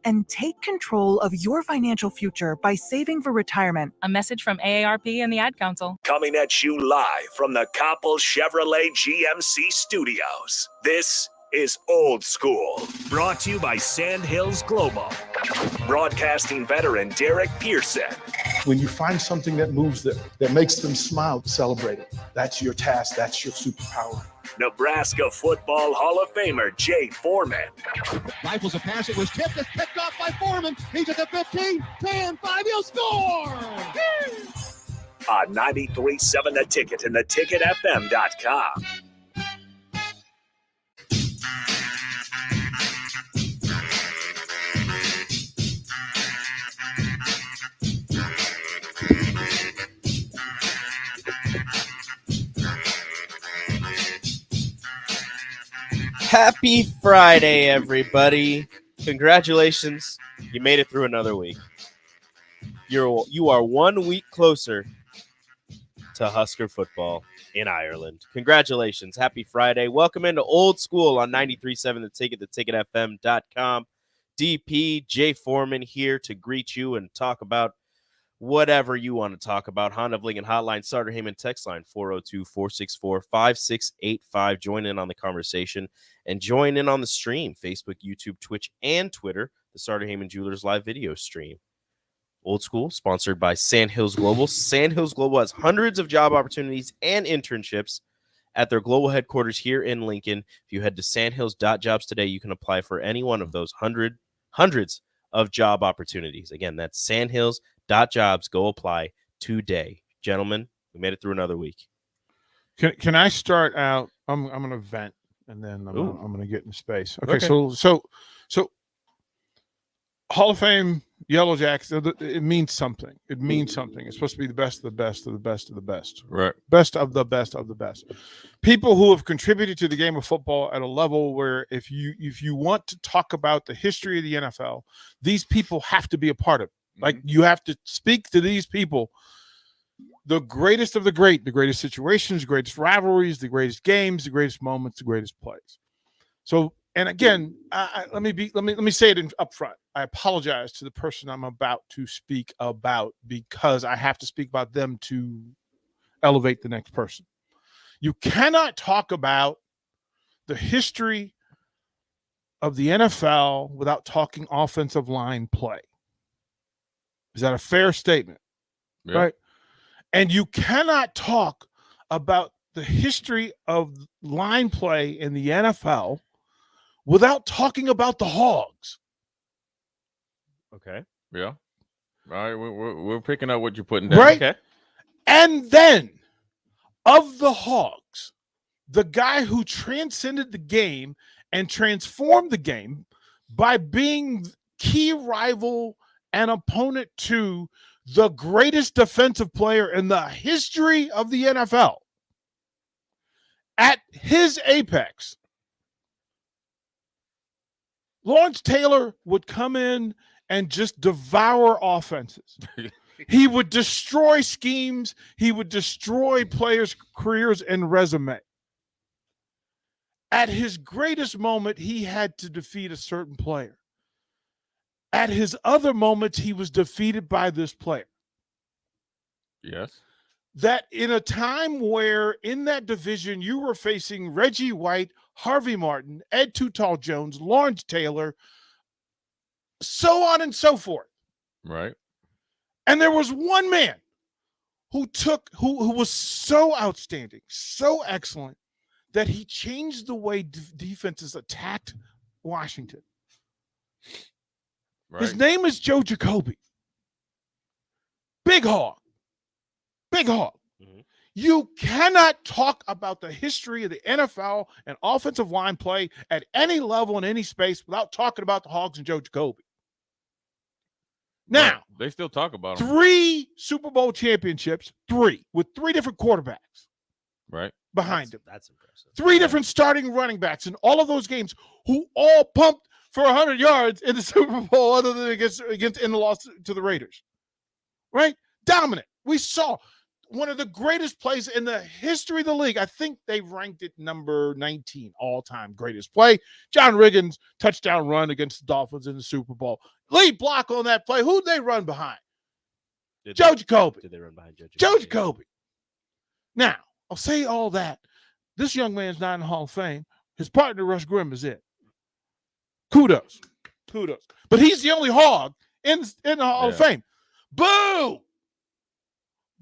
and take control of your financial future by saving for retirement. A message from AARP and the Ad Council. Coming at you live from the Koppel Chevrolet GMC studios. This is Old School, brought to you by Sandhills Global. Broadcasting veteran Derek Pearson. When you find something that moves them, that makes them smile, celebrate it. That's your task. That's your superpower. Nebraska Football Hall of Famer Jay Foreman. Rifles a pass. It was tipped. It's picked off by Foreman. He's at the 15, 10, 5. He'll score! On 93.7 The Ticket and theticketfm.com. Happy Friday, everybody. Congratulations. You made it through another week. You are 1 week closer to Husker football in Ireland. Congratulations. Happy Friday. Welcome into Old School on 93.7 The Ticket, theticketfm.com. DP, Jay Foreman here to greet you and talk about whatever you want to talk about. Honda of Lincoln Hotline, Starter Heyman text line 402-464-5685. Join in on the conversation and join in on the stream. Facebook, YouTube, Twitch, and Twitter. The Starter Heyman Jewelers live video stream. Old School, sponsored by Sandhills Global. Sandhills Global has hundreds of job opportunities and internships at their global headquarters here in Lincoln. If you head to sandhills.jobs today, you can apply for any one of those hundreds of job opportunities. Again, that's sandhills.jobs. Go apply today. Gentlemen, we made it through another week. Can I start out? I'm going to vent, and then I'm going to get into space. Okay. So Hall of Fame, Yellow Jackets, it means something. It means something. It's supposed to be the best of the best of the best of the best. Right. Best of the best of the best. People who have contributed to the game of football at a level where if you want to talk about the history of the NFL, these people have to be a part of it. Like, you have to speak to these people, the greatest of the great, the greatest situations, the greatest rivalries, the greatest games, the greatest moments, the greatest plays. So, and again, let me say it up front. I apologize to the person I'm about to speak about because I have to speak about them to elevate the next person. You cannot talk about the history of the NFL without talking offensive line play. Is that a fair statement? Yeah. Right? And you cannot talk about the history of line play in the NFL without talking about the Hogs. Okay. Yeah. All right. We're picking up what you're putting down. Right? Okay. And then, of the Hogs, the guy who transcended the game and transformed the game by being key rival and opponent to the greatest defensive player in the history of the NFL. At his apex, Lawrence Taylor would come in and just devour offenses. He would destroy schemes. He would destroy players' careers and resume. At his greatest moment, he had to defeat a certain player. At his other moments, he was defeated by this player. Yes. That in a time where in that division you were facing Reggie White, Harvey Martin, Ed Too Tall Jones, Lawrence Taylor, so on and so forth. Right. And there was one man who was so outstanding, so excellent, that he changed the way defenses attacked Washington. Right. His name is Joe Jacoby. Big Hog. Big Hog. Mm-hmm. You cannot talk about the history of the NFL and offensive line play at any level in any space without talking about the Hogs and Joe Jacoby. Now, right. They still talk about them. 3 Super Bowl championships, 3, with 3 different quarterbacks. Right. Behind him. That's impressive. 3 different starting running backs in all of those games who all pumped for 100 yards in the Super Bowl other than against in the loss to the Raiders. Right? Dominant. We saw one of the greatest plays in the history of the league. I think they ranked it number 19 all-time greatest play. John Riggins touchdown run against the Dolphins in the Super Bowl. Lead block on that play. Who'd they run behind? Joe Jacoby. Did they run behind Joe Jacoby. Now, I'll say all that. This young man's not in the Hall of Fame. His partner, Russ Grimm, is it. Kudos. But he's the only hog in the Hall of Fame. Boo!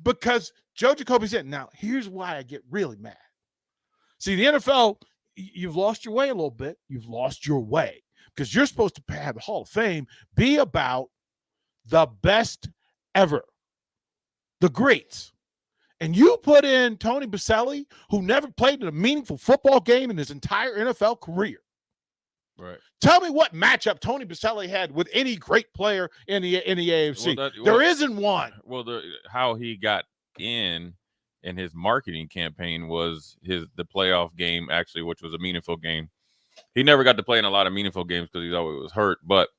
Because Joe Jacoby's in. Now, here's why I get really mad. See, the NFL, you've lost your way a little bit. You've lost your way because you're supposed to have the Hall of Fame be about the best ever, the greats. And you put in Tony Baselli, who never played in a meaningful football game in his entire NFL career. Right. Tell me what matchup Tony Baselli had with any great player in the AFC. There isn't one. Well, how he got in his marketing campaign was the playoff game, actually, which was a meaningful game. He never got to play in a lot of meaningful games because he always was hurt. But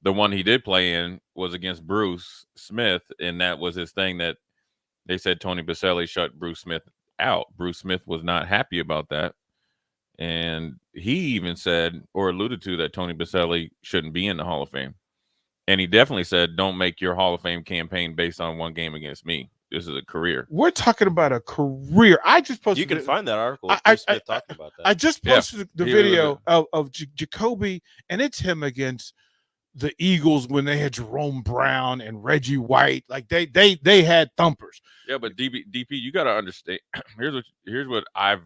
the one he did play in was against Bruce Smith, and that was his thing that they said Tony Baselli shut Bruce Smith out. Bruce Smith was not happy about that. And he even said or alluded to that Tony Baselli shouldn't be in the Hall of Fame. And he definitely said, don't make your Hall of Fame campaign based on one game against me. This is a career. We're talking about a career. I just posted. You can find that article. I talking about that. I just posted the video of Jacoby, and it's him against the Eagles when they had Jerome Brown and Reggie White. Like they had thumpers. Yeah, but DP, you got to understand. Here's what I've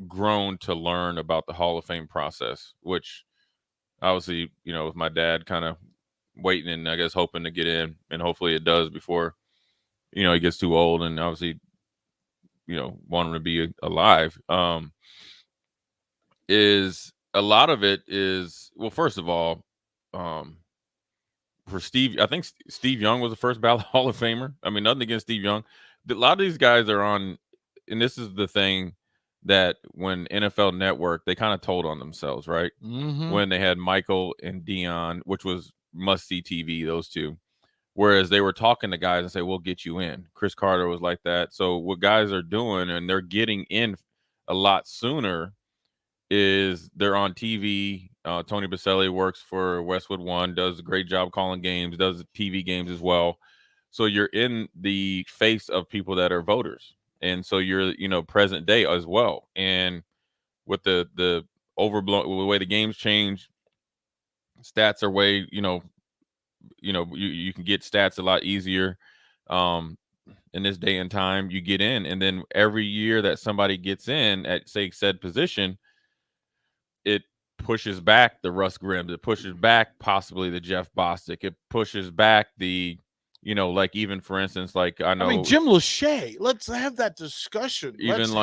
grown to learn about the Hall of Fame process, which obviously, with my dad kind of waiting and I guess hoping to get in, and hopefully it does before, he gets too old, and obviously, wanting to be alive, is a lot of it is, well, first of all, for Steve, I think Steve Young was the first ballot Hall of Famer. I mean, nothing against Steve Young. A lot of these guys are on, and this is the thing that when NFL Network, they kind of told on themselves, right? Mm-hmm. When they had Michael and Dion, which was must-see TV, those two. Whereas they were talking to guys and say, we'll get you in. Chris Carter was like that. So what guys are doing, and they're getting in a lot sooner, is they're on TV. Tony Baselli works for Westwood One, does a great job calling games, does TV games as well. So you're in the face of people that are voters. And so you're, present day as well. And with the overblown, the way the games change, stats are way, you can get stats a lot easier. In this day and time, you get in, and then every year that somebody gets in at, say, said position, it pushes back the Russ Grimm, it pushes back possibly the Jeff Bostic, it pushes back the, like even for instance, like I mean Jim Lachey. Let's have that discussion. Even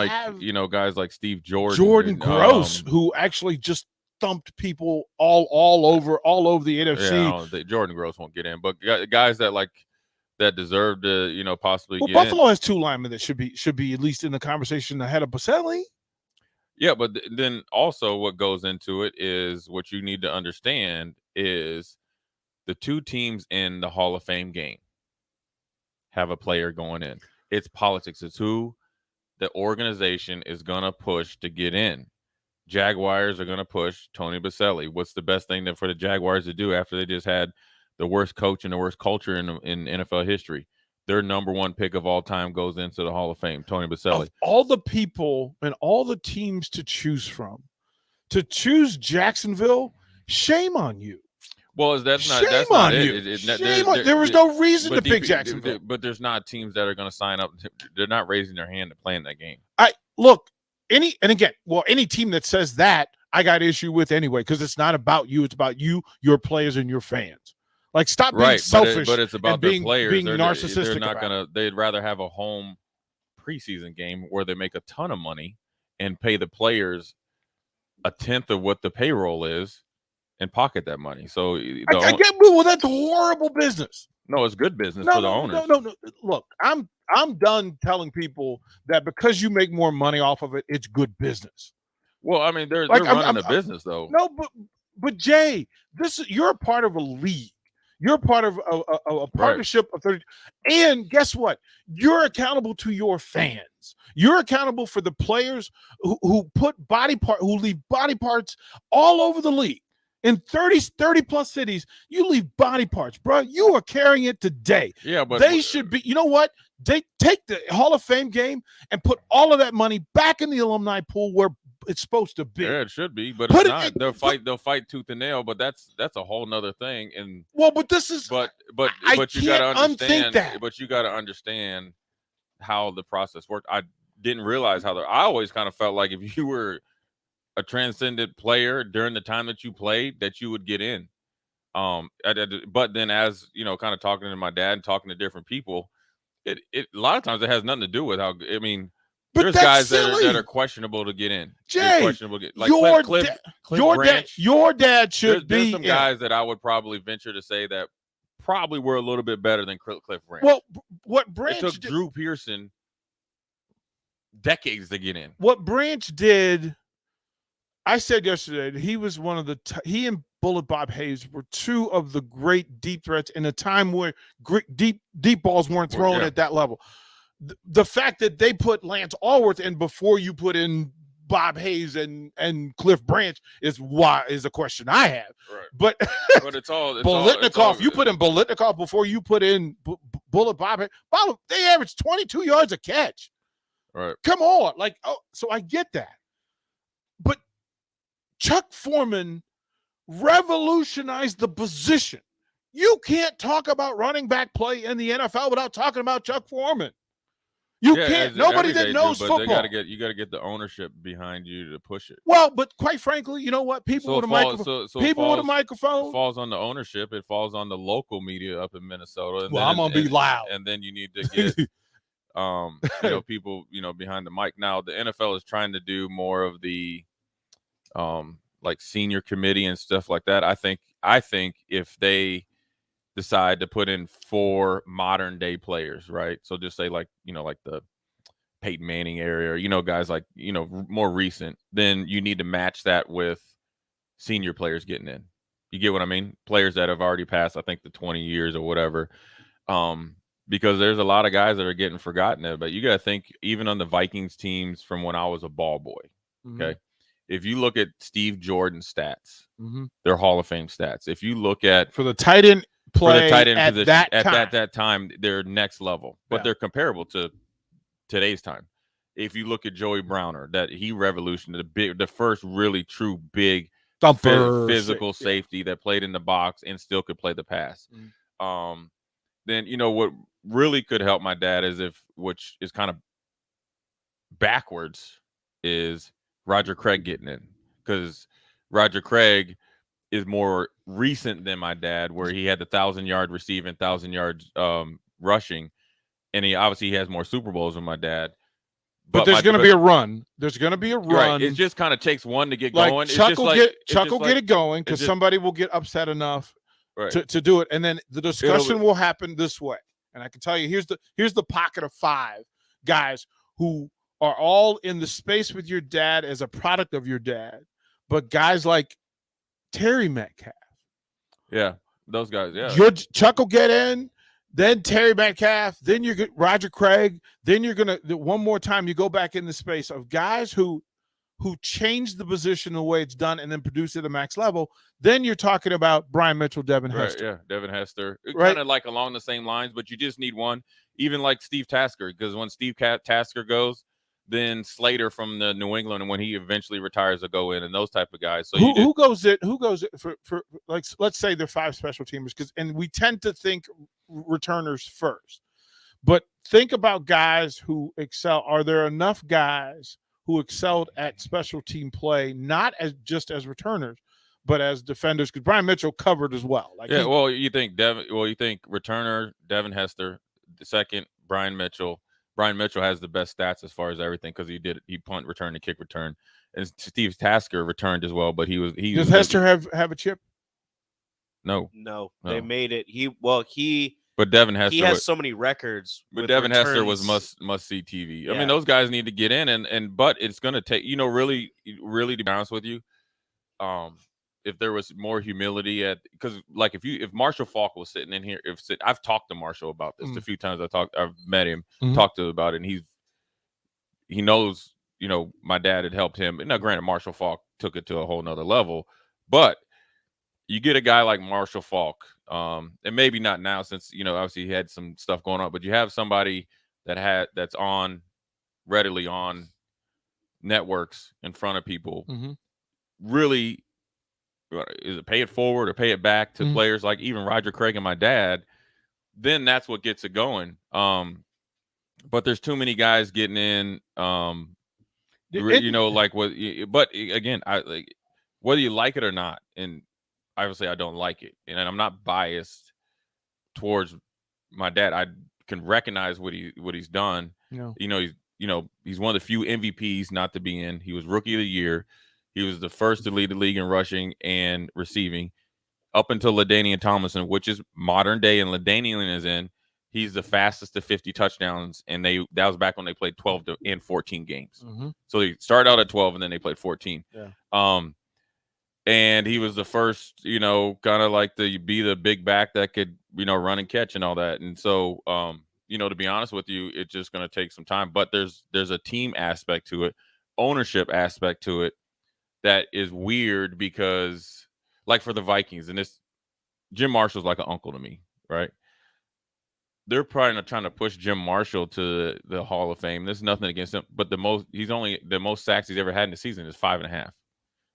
guys like Steve Jordan Gross, who actually just thumped people all over the NFC. Yeah, Jordan Gross won't get in, but guys that deserve to possibly get Buffalo in. has two linemen that should be at least in the conversation ahead of Baselli. Yeah, but then also what goes into it is what you need to understand is the two teams in the Hall of Fame game have a player going in. It's politics. It's who the organization is going to push to get in. Jaguars are going to push Tony Baselli. What's the best thing for the Jaguars to do after they just had the worst coach and the worst culture in NFL history? Their number one pick of all time goes into the Hall of Fame, Tony Baselli. Of all the people and all the teams to choose from, to choose Jacksonville, shame on you. Well, that's not it. Shame on you. There was no reason to pick Jacksonville. But there's not teams that are going to sign up. They're not raising their hand to play in that game. Any team that says that, I got issue with anyway, because it's not about you. It's about you, your players, and your fans. Like, stop being selfish. But it's about being, their players. Being narcissistic. They're not gonna. They'd rather have a home preseason game where they make a ton of money and pay the players a tenth of what the payroll is and pocket that money. So I get, well, that's horrible business. No, it's good business for the owners. No. Look, I'm done telling people that because you make more money off of it, it's good business. Well, I mean, they're running a business though. No, but Jay, you're a part of a league. You're part of a partnership of 30. And guess what? You're accountable to your fans. You're accountable for the players who leave body parts all over the league. In 30 plus cities, you leave body parts, bro. You are carrying it today. Yeah, but they should be, you know what? They take the Hall of Fame game and put all of that money back in the alumni pool where it's supposed to be. Yeah, it should be, but it's not. They'll fight tooth and nail, but that's a whole nother thing. And but this is but you gotta understand that. But you gotta understand how the process worked. I didn't realize I always kind of felt like if you were a transcendent player during the time that you played, that you would get in. But then, as you know, kind of talking to my dad and talking to different people, it a lot of times it has nothing to do with how. I mean, there's guys that are questionable to get in. Jay, questionable to get, like Cliff your dad should be. There's some guys that I would probably venture to say that probably were a little bit better than Cliff Branch. Well, what Branch it took Drew Pearson decades to get in. What Branch did. I said yesterday that he was one of the he and Bullet Bob Hayes were two of the great deep threats in a time where deep balls weren't thrown at that level. The fact that they put Lance Allworth in before you put in Bob Hayes and Cliff Branch is a question I have. Right. But it's all Bolitnikov. You put in Bolitnikov before you put in Bullet Bob Hayes. They averaged 22 yards a catch. Right. Come on, so I get that, but Chuck Foreman revolutionized the position. You can't talk about running back play in the NFL without talking about Chuck Foreman. You can't. Nobody that knows football. You got to get the ownership behind you to push it. Well, but quite frankly, you know what? People with a microphone. It falls on the ownership. It falls on the local media up in Minnesota. And I'm gonna be loud. And then you need to get people behind the mic. Now the NFL is trying to do more of the like senior committee and stuff like that. I think if they decide to put in 4 modern day players, right? So just say like the Peyton Manning area, guys like, more recent, then you need to match that with senior players getting in. You get what I mean? Players that have already passed, I think, the 20 years or whatever. Because there's a lot of guys that are getting forgotten there. But you got to think, even on the Vikings teams from when I was a ball boy, okay? If you look at Steve Jordan's stats, they're Hall of Fame stats. If you look at for the tight end play at position that time, they're next level, but they're comparable to today's time. If you look at Joey Browner, that he revolutionized the first really true big physical safety that played in the box and still could play the pass. Then what really could help my dad which is kind of backwards, is Roger Craig getting in, because Roger Craig is more recent than my dad, where he had the 1,000-yard receiving, 1,000 yards rushing, and he obviously has more Super Bowls than my dad. But there's going to be a run. There's going to be a run. Right. It just kind of takes one to get going. Chuck will get it going, because somebody will get upset enough to do it, and then the discussion will happen this way. And I can tell you, here's the pocket of 5 guys who are all in the space with your dad as a product of your dad, but guys like Terry Metcalf. Yeah, those guys, yeah. Chuck will get in, then Terry Metcalf, then you're Roger Craig, then you're going to, one more time, you go back in the space of guys who changed the position the way it's done and then produce it at a max level. Then you're talking about Brian Mitchell, Devin Hester. Yeah, Devin Hester. Right. Kind of like along the same lines, but you just need one, even like Steve Tasker, because when Steve Tasker goes, then Slater from the New England, and when he eventually retires, will go in, and those type of guys. So who goes in for like, let's say they're 5 special teamers, and we tend to think returners first, but think about guys who excel. Are there enough guys who excelled at special team play, not as just as returners, but as defenders? Because Brian Mitchell covered as well. You think returner Devin Hester, the second Brian Mitchell. Brian Mitchell has the best stats as far as everything, because he punt return and kick return, and Steve Tasker returned as well. But does Hester have a chip? No, they made it. But Devin Hester, he has so many records. But Devin Hester was must see TV. Yeah. I mean, those guys need to get in, but it's going to take, really, to be honest with you, if there was more humility because like if Marshall Faulk was sitting in here, I've talked to Marshall about this a few times. I've met him, talked to him about it, and he knows, my dad had helped him. Now, granted, Marshall Faulk took it to a whole nother level, but you get a guy like Marshall Faulk, and maybe not now since, obviously he had some stuff going on, but you have somebody that's readily on networks in front of people, really, is it pay it forward or pay it back to players like even Roger Craig and my dad, then that's what gets it going. But there's too many guys getting in, like what, but again, whether you like it or not, and obviously I don't like it, and I'm not biased towards my dad. I can recognize what he's done. He's one of the few MVPs not to be in. He was Rookie of the Year. He was the first to lead the league in rushing and receiving up until LaDainian Tomlinson, which is modern day, and LaDainian is in. He's the fastest to 50 touchdowns, and that was back when they played 12 and 14 games. So they started out at 12, and then they played 14. Yeah. And he was the first, kind of like to be the big back that could, run and catch and all that. And so, to be honest with you, it's just going to take some time. But there's a team aspect to it, ownership aspect to it, that is weird because, like for the Vikings, and Jim Marshall's like an uncle to me, right? They're probably not trying to push Jim Marshall to the Hall of Fame. There's nothing against him, but the most sacks he's ever had in the season is 5.5.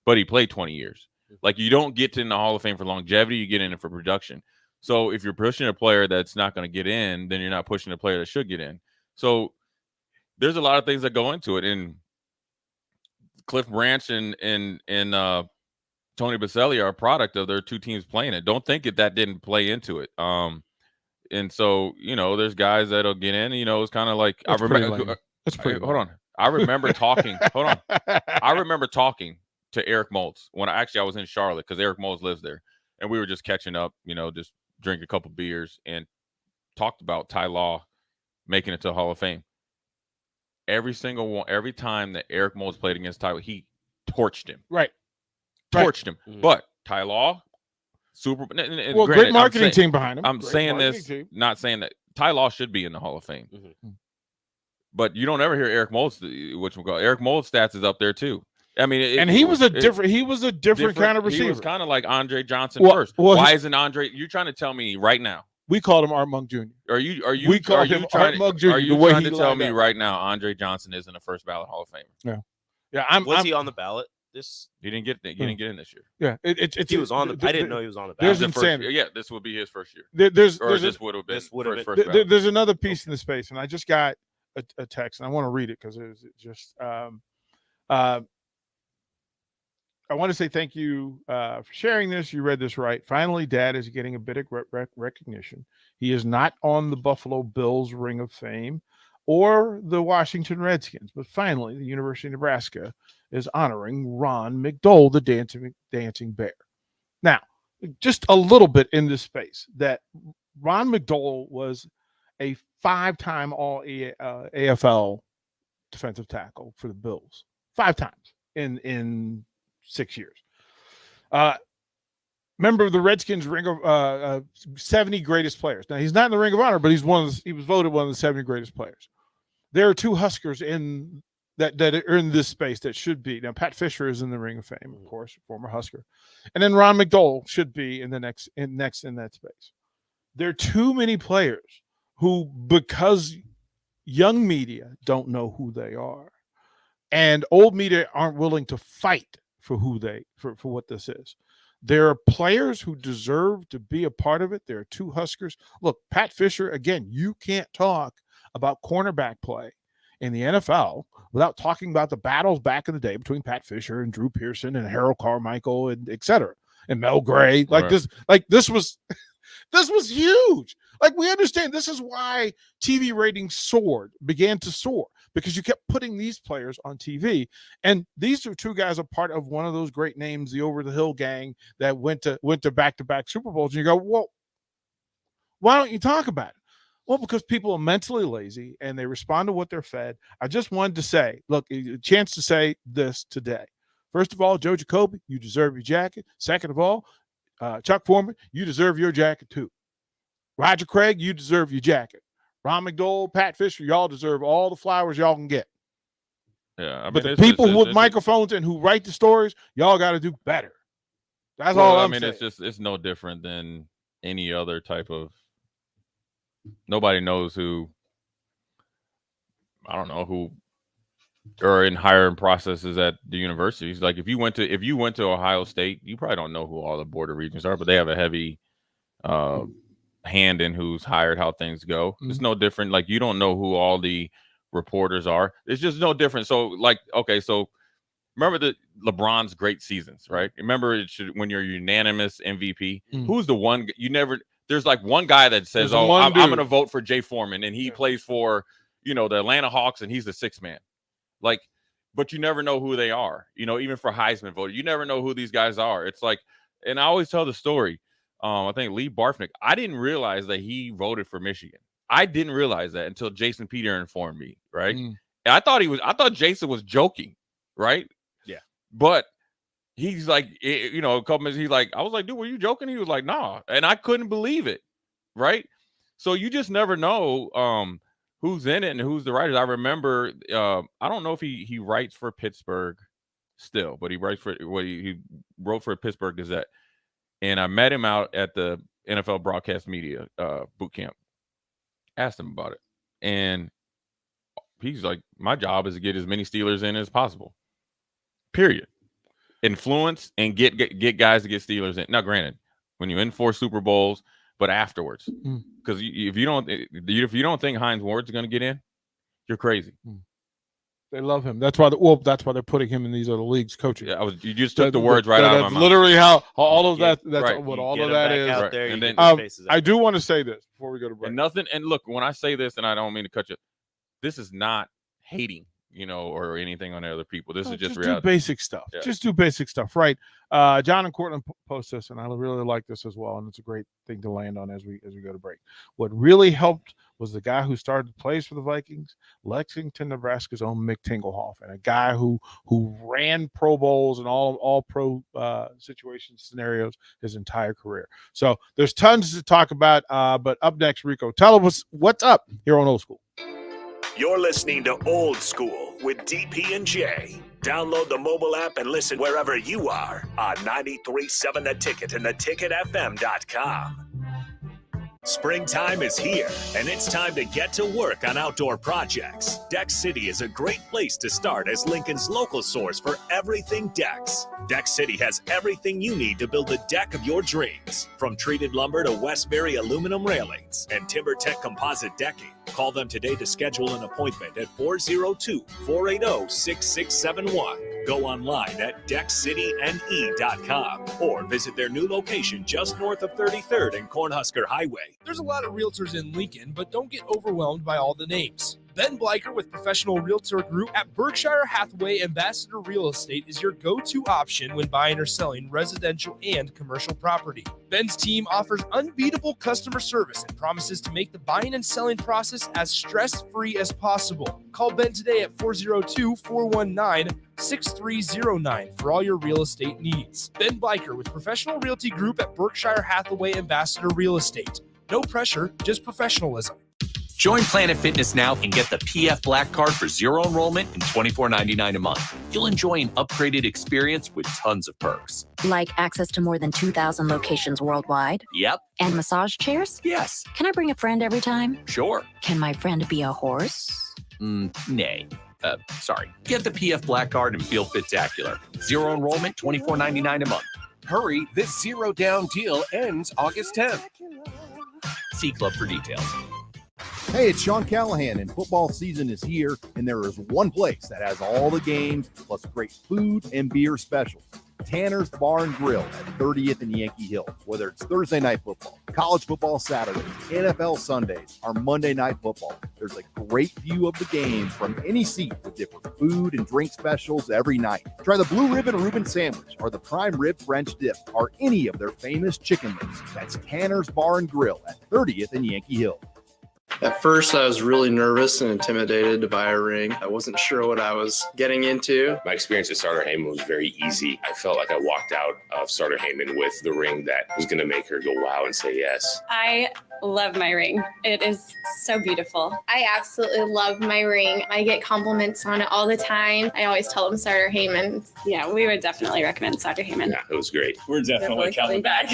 But he played 20 years. Like, you don't get in the Hall of Fame for longevity, you get in it for production. So if you're pushing a player that's not going to get in, then you're not pushing a player that should get in. So there's a lot of things that go into it. And Cliff Branch and Tony Baselli are a product of their two teams playing it. Don't think that didn't play into it. And so, there's guys that'll get in, it's kind of like, That's hold on. I remember talking, I remember talking to Eric Moulds when I was in Charlotte, because Eric Moulds lives there, and we were just catching up, just drink a couple beers, and talked about Ty Law making it to the Hall of Fame. Every time that Eric Moulds played against Ty, he torched him. Torched him. But Ty Law, great marketing team behind him. I'm saying this, not saying that Ty Law should be in the Hall of Fame. But you don't ever hear Eric Moulds, Eric Moulds' stats is up there too. I mean, he was a different kind of receiver. He was kind of like Andre Johnson first. Why isn't Andre? You're trying to tell me right now? We called him Art Monk Jr. We called him Art Monk Jr. Are you trying to tell me right now Andre Johnson isn't a first ballot Hall of Famer? Yeah. Was he on the ballot? He didn't get in this year. Yeah, he was on the. I didn't know he was on the ballot. There's insanity. Yeah, this would be his first year. This would have been. First ballot. There's another piece in the space, and I just got a text, and I want to read it because it was just. I want to say thank you for sharing this. You read this right. Finally, Dad is getting a bit of recognition. He is not on the Buffalo Bills Ring of Fame or the Washington Redskins, but finally, the University of Nebraska is honoring Ron McDole, the dancing bear. Now, just a little bit in this space, that Ron McDole was a 5-time All AFL defensive tackle for the Bills. 5 times in 6 years. Member of the Redskins ring of 70 greatest players. Now, he's not in the Ring of Honor, but he was voted one of the 70 greatest players. There are 2 Huskers in that are in this space that should be. Now, Pat Fisher is in the Ring of Fame, of course, former Husker. And then Ron McDole should be in the next in that space. There are too many players who, because young media don't know who they are, and old media aren't willing to fight for for what this is. There are players who deserve to be a part of it. There are 2 Huskers. Look, Pat Fisher, again, you can't talk about cornerback play in the NFL without talking about the battles back in the day between Pat Fisher and Drew Pearson and Harold Carmichael and et cetera, and Mel Gray. This was huge. Like, we understand this is why TV ratings began to soar, because you kept putting these players on TV. And these are 2 guys, a part of one of those great names, the Over the Hill gang, that went to back-to-back Super Bowls. And you go, well, why don't you talk about it? Well, because people are mentally lazy and they respond to what they're fed. I just wanted to say, look, a chance to say this today. First of all, Joe Jacoby, you deserve your jacket. Second of all, Chuck Foreman, you deserve your jacket too. Roger Craig, you deserve your jacket. Ron McDowell, Pat Fisher, y'all deserve all the flowers y'all can get. Yeah, I mean, But the people with microphones and who write the stories, y'all got to do better. That's all I'm saying. It's no different than any other type of. Nobody knows who. I don't know who are in hiring processes at the universities. Like if you went to Ohio State, you probably don't know who all the board of regents are, but they have a heavy hand in who's hired, how things go. Mm-hmm. It's no different. Like you don't know who all the reporters are. It's just no different. So like, okay, so remember the LeBron's great seasons, right? Remember when you're unanimous MVP, who's the one you never? There's like one guy that says, I'm going to vote for Jay Foreman, and he plays for the Atlanta Hawks, and he's the sixth man. Like, but you never know who they are. Even for Heisman voter, you never know who these guys are. It's like, and I always tell the story. I think Lee Barfnick. I didn't realize that he voted for Michigan. I didn't realize that until Jason Peter informed me. Right, and I thought Jason was joking. Right. Yeah. But he's like, a couple minutes. He's like, I was like, dude, were you joking? He was like, nah, and I couldn't believe it. Right. So you just never know. Who's in it and who's the writers. I remember, I don't know if he writes for Pittsburgh still, but he writes for he wrote for a Pittsburgh Gazette. And I met him out at the NFL broadcast media boot camp. Asked him about it. And he's like, my job is to get as many Steelers in as possible. Period. Influence and get guys to get Steelers in. Now, granted, when you win 4 Super Bowls, but afterwards, because if you don't think Hines Ward's going to get in, you're crazy. They love him. That's why they're putting him in these other leagues coaching. Yeah, you just took the words right out of my mouth. Literally how all of that. That's right. What all of that is. Out there, and then I do want to say this before we go to break. And look, when I say this, and I don't mean to cut you, this is not hating. Or anything on other people. This is just reality. Do basic stuff. Yeah. Just do basic stuff, right? John and Cortland post this, and I really like this as well, and it's a great thing to land on as we go to break. What really helped was the guy who started plays for the Vikings, Lexington, Nebraska's own Mick Tinglehoff, and a guy who ran Pro Bowls and all pro situation scenarios his entire career. So there's tons to talk about, but up next, Rico, tell us what's up here on Old School. You're listening to Old School with DP and J. Download the mobile app and listen wherever you are on 93.7 The Ticket and theticketfm.com. Springtime is here, and it's time to get to work on outdoor projects. Deck City is a great place to start as Lincoln's local source for everything decks. Deck City has everything you need to build the deck of your dreams, from treated lumber to Westbury aluminum railings and TimberTech composite decking. Call them today to schedule an appointment at 402-480-6671. Go online at deckcityne.com or visit their new location just north of 33rd and Cornhusker Highway. There's a lot of realtors in Lincoln, but don't get overwhelmed by all the names. Ben Bleicher with Professional Realtor Group at Berkshire Hathaway Ambassador Real Estate is your go-to option when buying or selling residential and commercial property. Ben's team offers unbeatable customer service and promises to make the buying and selling process as stress-free as possible. Call Ben today at 402-419-6309 for all your real estate needs. Ben Bleicher with Professional Realty Group at Berkshire Hathaway Ambassador Real Estate. No pressure, just professionalism. Join Planet Fitness now and get the PF Black Card for zero enrollment and $24.99 a month. You'll enjoy an upgraded experience with tons of perks. Like access to more than 2,000 locations worldwide? Yep. And massage chairs? Yes. Can I bring a friend every time? Sure. Can my friend be a horse? Nay. Sorry. Get the PF Black Card and feel spectacular. Zero enrollment, $24.99 a month. Hurry, this zero down deal ends August 10th. See Club for details. Hey, it's Sean Callahan, and football season is here, and there is one place that has all the games, plus great food and beer specials. Tanner's Bar and Grill at 30th and Yankee Hill. Whether it's Thursday night football, college football Saturdays, NFL Sundays, or Monday night football, there's a great view of the game from any seat with different food and drink specials every night. Try the Blue Ribbon Reuben Sandwich or the Prime Rib French Dip or any of their famous chicken lips. That's Tanner's Bar and Grill at 30th and Yankee Hill. At first, I was really nervous and intimidated to buy a ring. I wasn't sure what I was getting into. My experience at Starter Heyman was very easy. I felt like I walked out of Starter Heyman with the ring that was going to make her go wow and say yes. I love my ring. It is so beautiful. I absolutely love my ring. I get compliments on it all the time. I always tell them Starter Heyman. Yeah, we would definitely recommend Starter Heyman. Yeah, it was great. We're definitely coming back.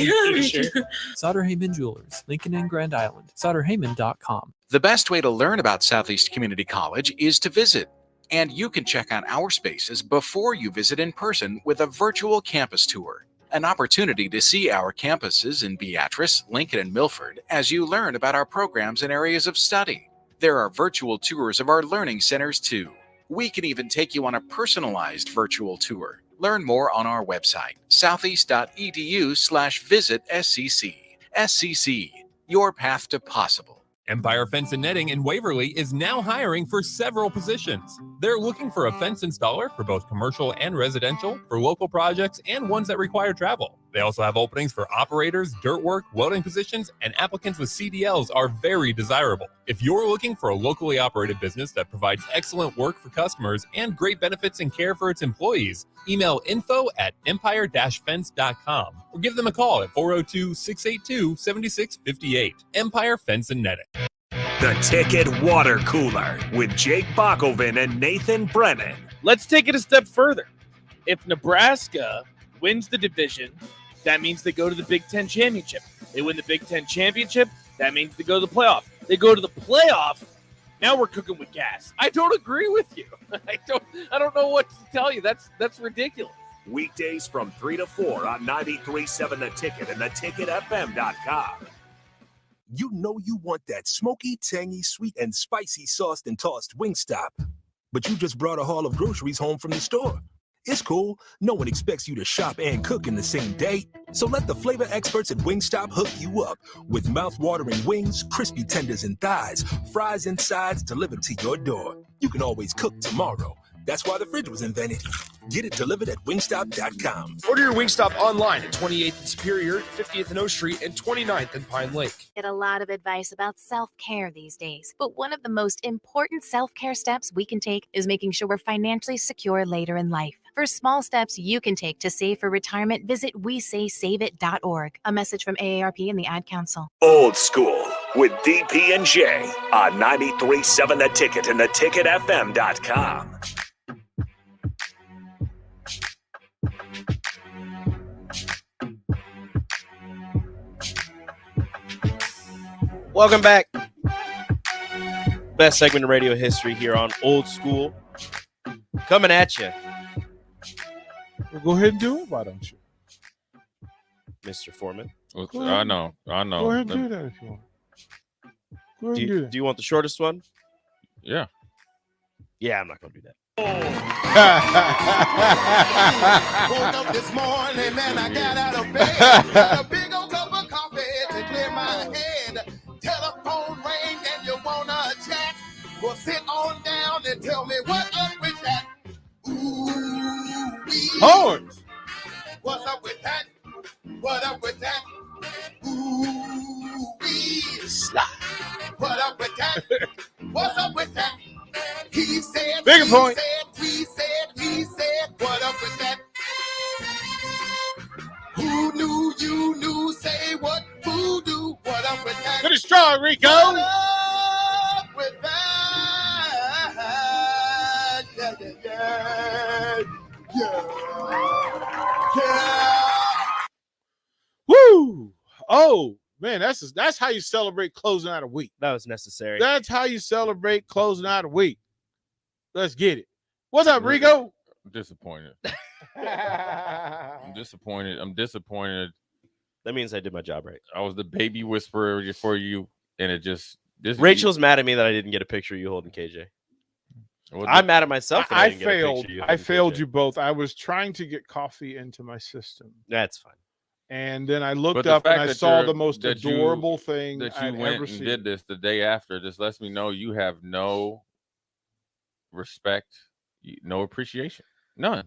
Sutter Heyman Jewelers, Lincoln and Grand Island. SutterHeyman.com. The best way to learn about Southeast Community College is to visit. And you can check out our spaces before you visit in person with a virtual campus tour. An opportunity to see our campuses in Beatrice, Lincoln, and Milford as you learn about our programs and areas of study. There are virtual tours of our learning centers too. We can even take you on a personalized virtual tour. Learn more on our website, southeast.edu/visit SCC. SCC, your path to possible. Empire Fence and Netting in Waverly is now hiring for several positions. They're looking for a fence installer for both commercial and residential, for local projects, and ones that require travel. They also have openings for operators, dirt work, welding positions, and applicants with CDLs are very desirable. If you're looking for a locally operated business that provides excellent work for customers and great benefits and care for its employees, email info@empire-fence.com or give them a call at 402-682-7658. Empire Fence and Netting. The Ticket Water Cooler with Jake Bakoven and Nathan Brennan. Let's take it a step further. If Nebraska wins the division, that means they go to the Big Ten Championship. They win the Big Ten Championship, that means they go to the playoff. They go to the playoff, now we're cooking with gas. I don't agree with you. I don't know what to tell you. That's ridiculous. Weekdays from 3 to 4 on 93.7 The Ticket and theticketfm.com. You know you want that smoky, tangy, sweet, and spicy sauced and tossed Wingstop. But you just brought a haul of groceries home from the store. It's cool. No one expects you to shop and cook in the same day. So let the flavor experts at Wingstop hook you up with mouth-watering wings, crispy tenders and thighs, fries and sides delivered to your door. You can always cook tomorrow. That's why the fridge was invented. Get it delivered at wingstop.com. Order your Wingstop online at 28th and Superior, 50th and O Street, and 29th and Pine Lake. Get a lot of advice about self-care these days, but one of the most important self-care steps we can take is making sure we're financially secure later in life. For small steps you can take to save for retirement, visit WeSaySaveIt.org. A message from AARP and the Ad Council. Old School with DP and J on 93.7 The Ticket and theticketfm.com. Welcome back. Best segment in radio history here on Old School. Coming at you. Well, go ahead and do it. Why don't you? Mr. Foreman. I know. Go ahead and do that if you want. Go ahead and do that. Do you want the shortest one? Yeah. Yeah, I'm not going to do that. Woke up this morning and I got out of bed. Had a big old cup of coffee to clear my head. Telephone rang and you wanna chat? Well, sit on down and tell me what up with that. Ooh-wee. Horns. What's up with that? What up with that? Ooh-wee. Slide. What up with that? What's up with that? He said, bigger point. He said, what up with that? Who knew you knew? Say what voodoo? What up with that? Finish strong, Rico. What up with that? Yeah. Woo! Oh man, that's how you celebrate closing out a week. That was necessary. That's how you celebrate closing out a week. Let's get it. What's up, Rico? I'm disappointed. I'm disappointed. That means I did my job right. I was the baby whisperer for you, and it just Rachel's mad at me that I didn't get a picture of you holding KJ. I'm mad at myself. That I didn't failed. Get a picture of you I failed KJ. you both. I was trying to get coffee into my system. That's fine. And then I looked up and I saw the most adorable thing that you I'd went ever and seen. did this the day after. This lets me know you have no respect, no appreciation, none.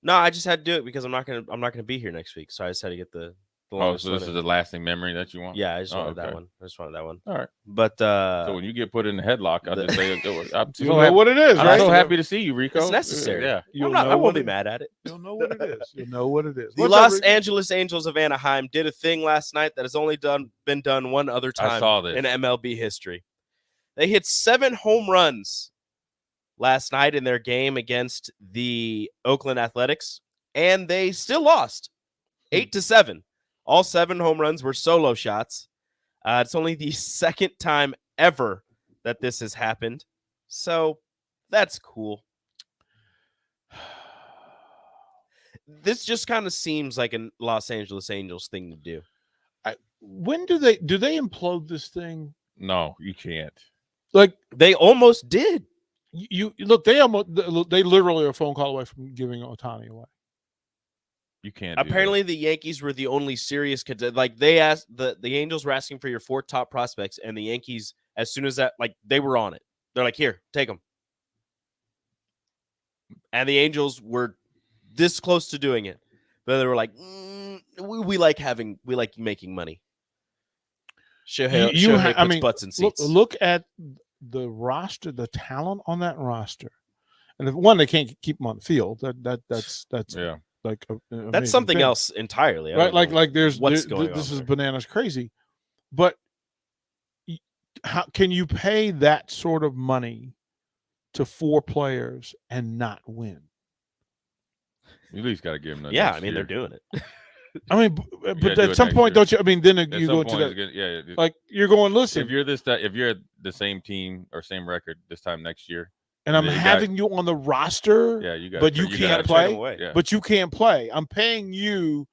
No, I just had to do it because I'm not gonna be here next week, so I just had to get the The Oh, longest so this running. is a lasting memory that you want? Yeah, I just wanted that okay. one. I just wanted that one. All right. But So when you get put in the headlock, I'll just say I'm You'll know what it is, I'm right? so happy to see you, Rico. It's necessary. Yeah. I won't be mad at it. You'll know what it is. You'll know what it is. The What's up, Los Rico? Angeles Angels of Anaheim did a thing last night that has only been done one other time I saw this. in MLB history. They hit 7 home runs last night in their game against the Oakland Athletics, and they still lost 8-7. All 7 home runs were solo shots. It's only the second time ever that this has happened, so that's cool. This just kind of seems like a Los Angeles Angels thing to do. When do they implode this thing? No, you can't. Like they almost did. You look, they literally are a phone call away from giving Ohtani away. You can't. Apparently, the Yankees were the only serious contender. Like they asked the Angels were asking for your 4 top prospects, and the Yankees, as soon as that, like they were on it. They're like, "Here, take them." And the Angels were this close to doing it, but they were like, "We like making money." Shohei puts butts in seats. Look at the roster, the talent on that roster, and they can't keep them on the field. That's yeah. Like that's something else entirely, right? Like there's what's going on. This is bananas crazy, but how can you pay that sort of money to 4 players and not win? You at least got to give them. Yeah, I mean they're doing it. I mean, but at some point, don't you? I mean, then you go to that. Yeah, like you're going. Listen, if you're the same team or same record this time next year, and I'm having you on the roster, yeah, you got. But you can't play. Yeah. But you can't play. I'm paying you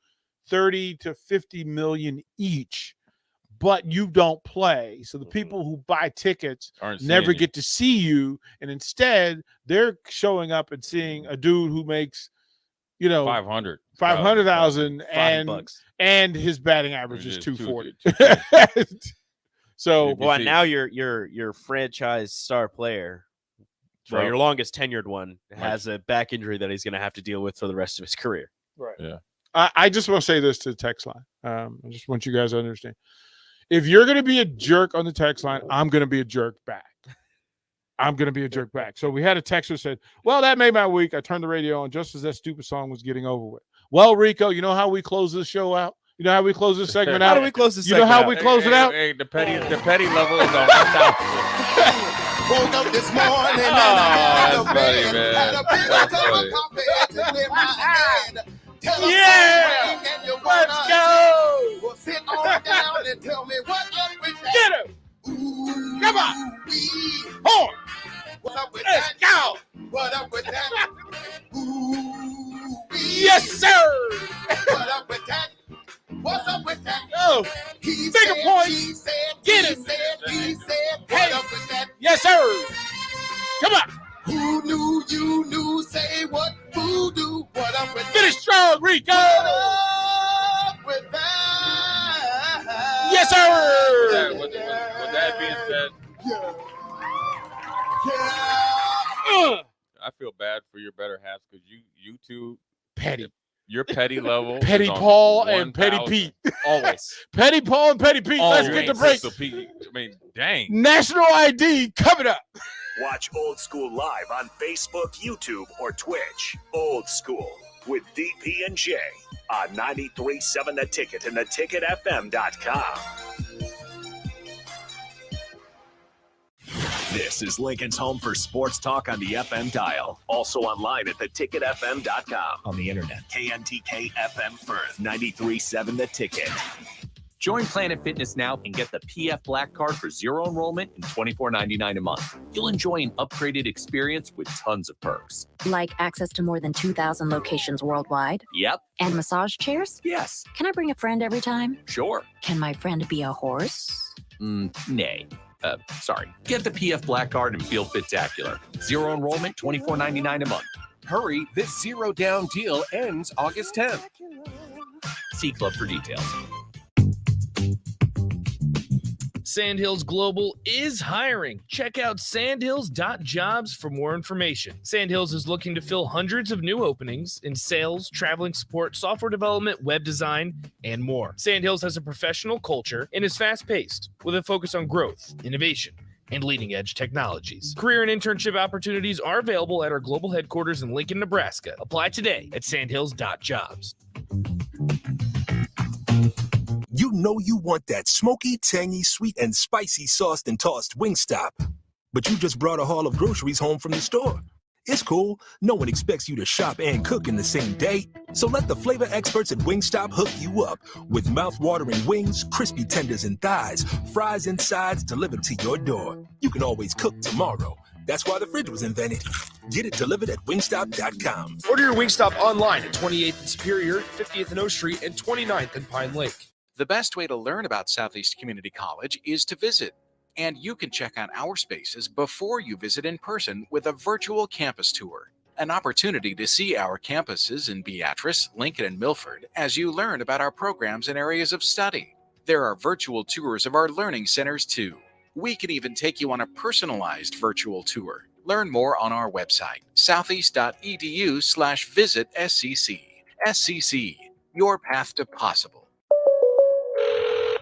$30 to $50 million each, but you don't play. So the people who buy tickets never get to see you, and instead they're showing up and seeing a dude who makes, 500,000 and his batting average is 240. So now your franchise star player, well, your longest tenured one, has a back injury that he's going to have to deal with for the rest of his career. Right. Yeah. I just want to say this to the text line. I just want you guys to understand. If you're going to be a jerk on the text line, I'm going to be a jerk back. So we had a text who said, well, that made my week. I turned the radio on just as that stupid song was getting over with. Well, Rico, you know how we close this show out? You know how we close this segment out? How do we close this segment out? You know how out? we close it out? Hey, the petty level is on 1,000. Woke up this morning and I got out of bed. Had a big cup of coffee to clear my head. Yeah! Let's go! Well, sit on down and tell me what up with that. Get him! Ooh, Come on! Horn! What up with Let's that? go! What up with that? Ooh, yes, sir! What up with that? What's up with that? Oh, He bigger said, point. He said, Get he him. He said, Hey. what up with that? Yes, sir! Come on! Who knew you knew? Say what voodoo? What up with Finish that? strong, Rico! What up with that? Yes, sir! With that being said, I feel bad for your better halves because you two Petty. Your petty level. Petty is on Paul and 1,000. Petty Pete. Always. Petty Paul and Petty Pete. Let's get the break. So Pete, I mean, dang. National ID coming up. Watch Old School live on Facebook, YouTube, or Twitch. Old School with DP and J on 93.7 The Ticket and theticketfm.com. This is Lincoln's home for sports talk on the FM dial. Also online at theticketfm.com. On the internet. KNTK FM Firth, 93.7 The Ticket. Join Planet Fitness now and get the PF Black Card for zero enrollment and $24.99 a month. You'll enjoy an upgraded experience with tons of perks. Like access to more than 2,000 locations worldwide? Yep. And massage chairs? Yes. Can I bring a friend every time? Sure. Can my friend be a horse? Nay. Sorry. Get the PF Black Card and feel fit-tacular. Zero enrollment, $24.99 a month. Hurry, this zero down deal ends August 10th. See Club for details. Sandhills Global is hiring. Check out sandhills.jobs for more information. Sandhills is looking to fill hundreds of new openings in sales, traveling support, software development, web design, and more. Sandhills has a professional culture and is fast-paced with a focus on growth, innovation, and leading-edge technologies. Career and internship opportunities are available at our global headquarters in Lincoln, Nebraska. Apply today at sandhills.jobs. You know you want that smoky, tangy, sweet, and spicy sauced and tossed Wingstop. But you just brought a haul of groceries home from the store. It's cool. No one expects you to shop and cook in the same day. So let the flavor experts at Wingstop hook you up with mouth-watering wings, crispy tenders and thighs, fries and sides delivered to your door. You can always cook tomorrow. That's why the fridge was invented. Get it delivered at wingstop.com. Order your Wingstop online at 28th and Superior, 50th and O Street, and 29th and Pine Lake. The best way to learn about Southeast Community College is to visit. And you can check out our spaces before you visit in person with a virtual campus tour. An opportunity to see our campuses in Beatrice, Lincoln, and Milford as you learn about our programs and areas of study. There are virtual tours of our learning centers too. We can even take you on a personalized virtual tour. Learn more on our website, southeast.edu/visit SCC. SCC, your path to possible.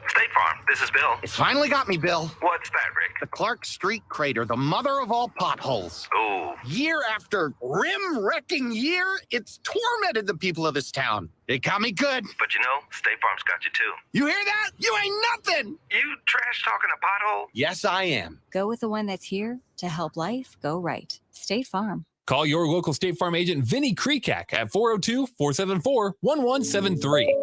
State Farm, this is Bill. It finally got me, Bill. What's that, Rick? The Clark Street crater, the mother of all potholes. Oh. Year after rim-wrecking year, it's tormented the people of this town. It got me good. But you know, State Farm's got you too. You hear that? You ain't nothing. You trash talking a pothole? Yes, I am. Go with the one that's here to help life go right. State Farm. Call your local State Farm agent, Vinny Krekak, at 402-474-1173.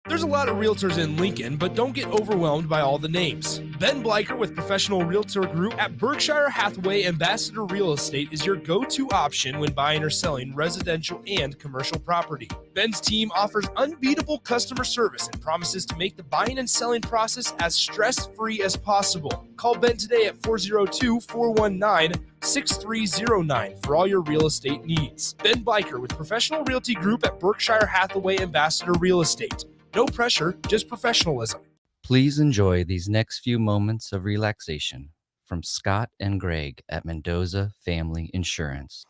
There's a lot of realtors in Lincoln, but don't get overwhelmed by all the names. Ben Bleicher with Professional Realtor Group at Berkshire Hathaway Ambassador Real Estate is your go-to option when buying or selling residential and commercial property. Ben's team offers unbeatable customer service and promises to make the buying and selling process as stress-free as possible. Call Ben today at 402-419-6309 for all your real estate needs. Ben Bleicher with Professional Realty Group at Berkshire Hathaway Ambassador Real Estate. No pressure, just professionalism. Please enjoy these next few moments of relaxation from Scott and Greg at Mendoza Family Insurance.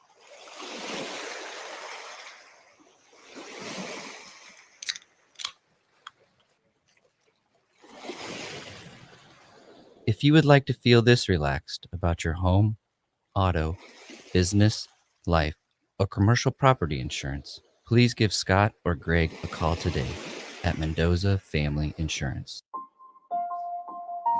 If you would like to feel this relaxed about your home, auto, business, life, or commercial property insurance, please give Scott or Greg a call today at Mendoza Family Insurance.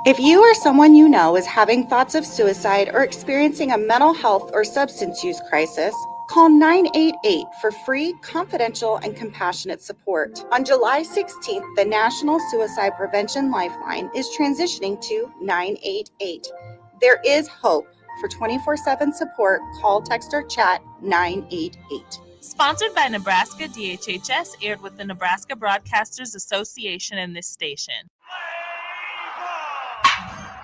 If you or someone you know is having thoughts of suicide or experiencing a mental health or substance use crisis, call 988 for free, confidential, and compassionate support. On July 16th, the National Suicide Prevention Lifeline is transitioning to 988. There is hope. For 24/7 support, call, text, or chat 988. Sponsored by Nebraska DHHS, aired with the Nebraska Broadcasters Association and this station.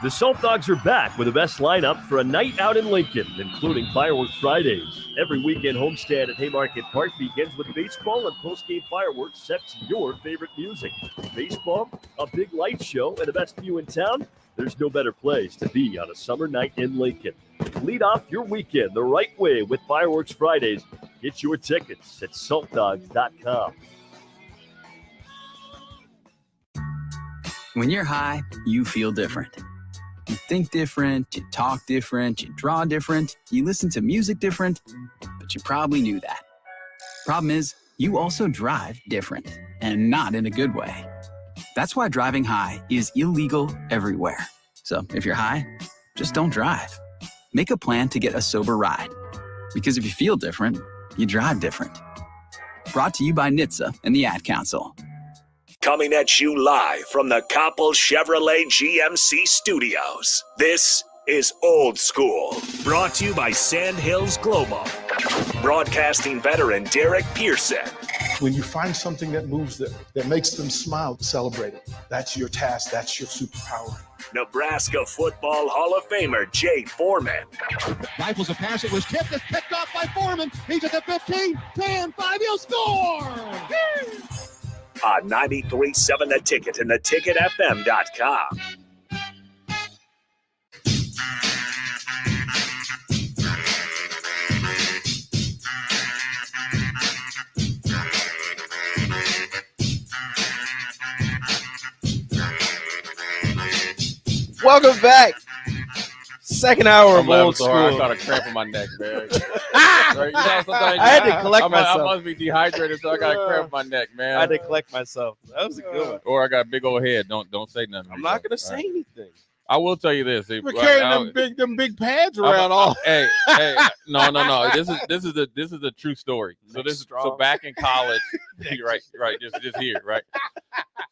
The Salt Dogs are back with the best lineup for a night out in Lincoln, including Fireworks Fridays. Every weekend homestand at Haymarket Park begins with baseball and post-game fireworks set to your favorite music. Baseball, a big light show, and the best view in town. There's no better place to be on a summer night in Lincoln. Lead off your weekend the right way with Fireworks Fridays. Get your tickets at saltdogs.com. When you're high, you feel different. You think different, you talk different, you draw different, you listen to music different, but you probably knew that. Problem is, you also drive different, and not in a good way. That's why driving high is illegal everywhere. So if you're high, just don't drive. Make a plan to get a sober ride. Because if you feel different, you drive different. Brought to you by NHTSA and the Ad Council. Coming at you live from the Coppell Chevrolet GMC Studios. This is Old School. Brought to you by Sandhills Global. Broadcasting veteran Derek Pearson. When you find something that moves them, that makes them smile, celebrate it. That's your task. That's your superpower. Nebraska Football Hall of Famer Jay Foreman. Rifles a pass. It was tipped. It's picked off by Foreman. He's at the 15, 10, 5. He'll score. On 93.7 The Ticket and theticketfm.com. Welcome back. Second hour I'm of laughing old so hard, school. I got a cramp in my neck, man. Right, I had to collect myself. I must be dehydrated, so I got a cramp in my neck, man. I had to collect myself. That was a good one. Or I got a big old head. Don't say nothing. I'm not gonna say anything. I will tell you this. We're carrying them big pads around Hey, no. This is a true story. So back in college, right, just here, right.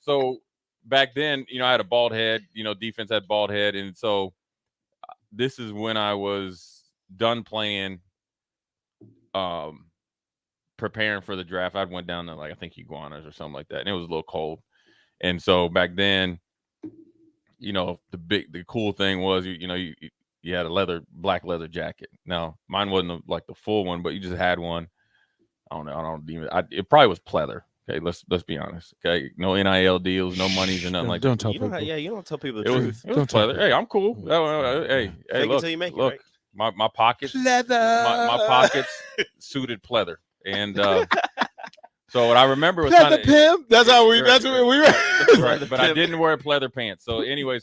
So back then, I had a bald head. Defense had bald head, and so this is when I was done playing, preparing for the draft. I went down to I think Iguanas or something like that, and it was a little cold. And so back then, the cool thing was you had a black leather jacket. Now mine wasn't like the full one, but you just had one. I don't know. It probably was pleather. Okay, let's be honest. Okay, no NIL deals, no monies, or nothing like that. Don't tell people. You don't tell people the truth. It was pleather. Hey, I'm cool. Hey, Fake look, until you make it, look. right? My pockets, Pleather. my pockets suited pleather, and so what I remember was Pleather pimp. That's how we. That's what we were. Right, but I didn't wear pleather pants. So anyway,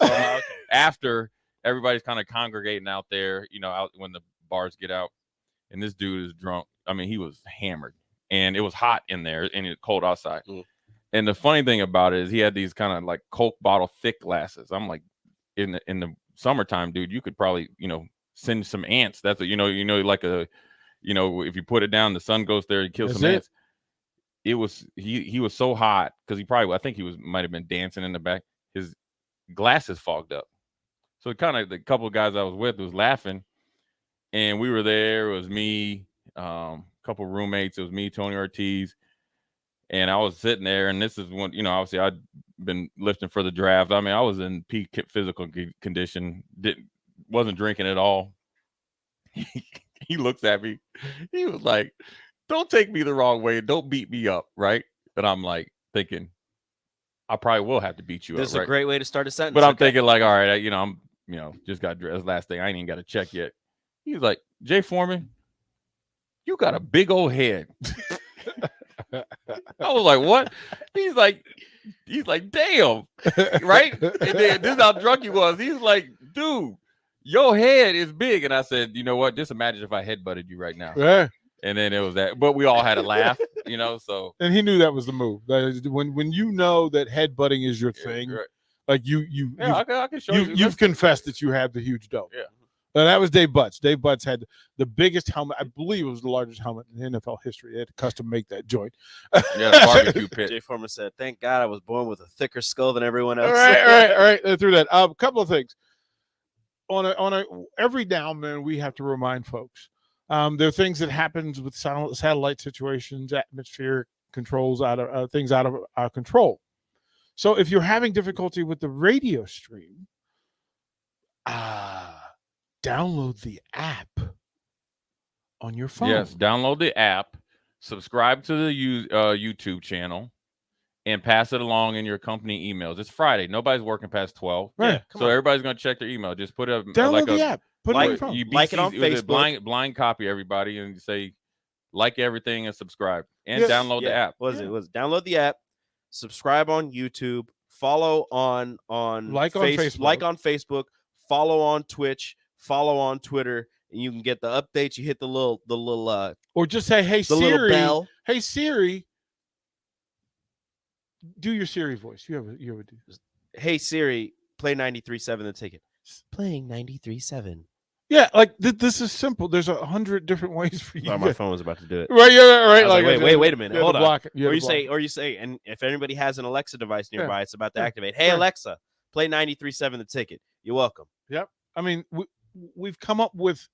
after everybody's kind of congregating out there, out when the bars get out, and this dude is drunk. I mean, he was hammered, and it was hot in there, and it's cold outside. And the funny thing about it is he had these kind of like Coke bottle thick glasses. I'm like, in the summertime, dude, you could probably send some ants. That's like a if you put it down, the sun goes there and kills some ants. It was he was so hot because I think he might have been dancing in the back. His glasses fogged up. So kind of the couple of guys I was with was laughing, and we were there. It was me, a couple of roommates. It was me, Tony Ortiz, and I was sitting there. And this is when obviously I'd been lifting for the draft. I mean, I was in peak physical condition. Wasn't drinking at all. He looks at me. He was like, "Don't take me the wrong way. Don't beat me up, right?" And I'm like thinking, I probably will have to beat you up. This is a great way to start a sentence. But I'm thinking like, all right, I'm just got dressed. Last thing, I ain't even got a check yet. He's like, "Jay Foreman, you got a big old head." I was like, "What?" He's like, "Damn," right? And then this is how drunk he was. He's like, "Dude, your head is big." And I said, "You know what? Just imagine if I headbutted you right now." Yeah. And then it was that, but we all had a laugh, so. And he knew that was the move. That is, when you know that headbutting is your thing, right. like I can show you. You've confessed that you have the huge dope. Yeah. And that was Dave Butts. Dave Butts had the biggest helmet. I believe it was the largest helmet in NFL history. They had to custom make that joint. Yeah, barbecue pit. Jay Foreman said, "Thank God I was born with a thicker skull than everyone else." All right. Through that. A couple of things. On a every down, man, we have to remind folks. There are things that happens with satellite situations, atmospheric controls things out of our control. So if you're having difficulty with the radio stream, download the app on your phone. Yes, download the app, subscribe to the YouTube channel, and pass it along in your company emails. It's Friday. Nobody's working past 12. Right. So everybody's going to check their email. Just put a download the app. Put it on your phone. Like it on Facebook. Blind copy everybody and say like everything and subscribe and download the app. Was download the app, subscribe on YouTube, follow on like on Facebook, follow on Twitch, follow on Twitter, and you can get the updates. You hit the little or just say, "Hey the Siri, little bell. Hey Siri, do your Siri voice." You ever do? Hey Siri, play 93.7 the ticket. Playing 93.7. Yeah, like this is simple. There's 100 different ways for you. Oh, my phone was about to do it. Right, yeah, right. Like, wait a minute. Hold on. Or you say, say, and if anybody has an Alexa device nearby, it's about to activate. Hey Alexa, play 93.7 the ticket. You're welcome. Yep. I mean, we've come up with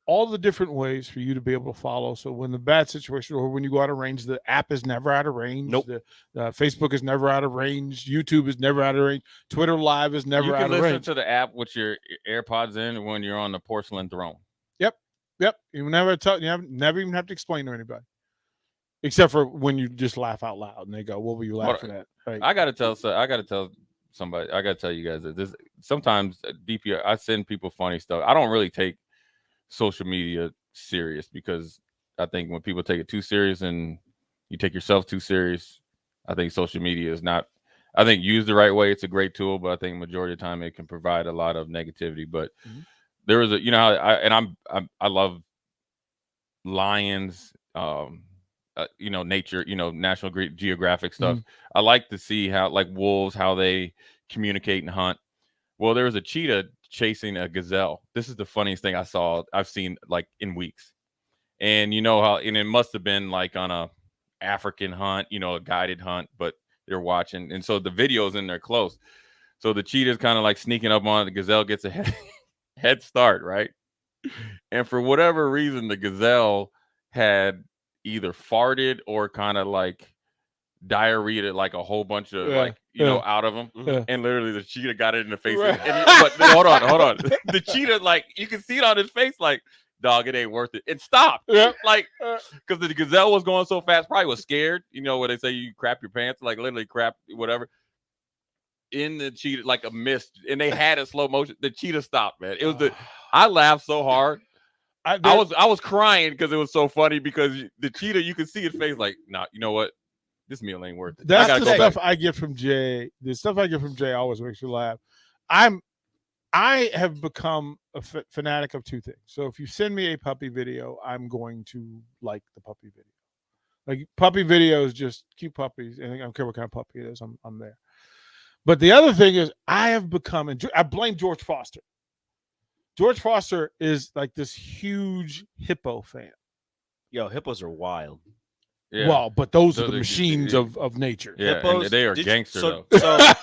all the different ways for you to be able to follow. So when the bad situation or when you go out of range, the app is never out of range. Nope. Facebook is never out of range. YouTube is never out of range. Twitter Live is never out of range. You can listen to the app with your AirPods in when you're on the porcelain throne. Yep. You never even have to explain to anybody. Except for when you just laugh out loud and they go, "What were you laughing at?" Right. I gotta tell somebody. I gotta tell you guys that this sometimes DPR. I send people funny stuff. I don't really take social media serious because I think when people take it too serious and you take yourself too serious, I think social media is not. I think used the right way, it's a great tool, but I think majority of the time it can provide a lot of negativity. But there was I love lions, nature, National Geographic stuff. I like to see how, like wolves, how they communicate and hunt. Well, there was a cheetah chasing a gazelle. This is the funniest thing I've seen like in weeks. And and it must have been like on a African hunt, a guided hunt, but they're watching. And so the video's in there close. So the cheetah's kind of like sneaking up on it. The gazelle gets a head start, right? And for whatever reason, the gazelle had either farted or kind of like diarrhea, like a whole bunch of out of them. And literally the cheetah got it in the face. Right. But hold on. The cheetah, like, you can see it on his face, like, dog, it ain't worth it. It stopped. Like, because the gazelle was going so fast, probably was scared. Where they say you crap your pants, like literally crap, whatever. In the cheetah, like a mist, and they had it slow motion. The cheetah stopped, man. It was I laughed so hard. I was crying because it was so funny, because the cheetah, you can see his face like, nah, you know what? This meal ain't worth it. That's the stuff I get from Jay. The stuff I get from Jay always makes me laugh. I have become a fanatic of two things. So if you send me a puppy video, I'm going to like the puppy video. Like, puppy videos, just cute puppies, and I don't care what kind of puppy it is, I'm there. But the other thing is, I have become, and I blame George Foster. George Foster is like this huge hippo fan. Yo, hippos are wild. Yeah. Well, but those are the machines of nature. Yeah, hippos, and they are gangster though. So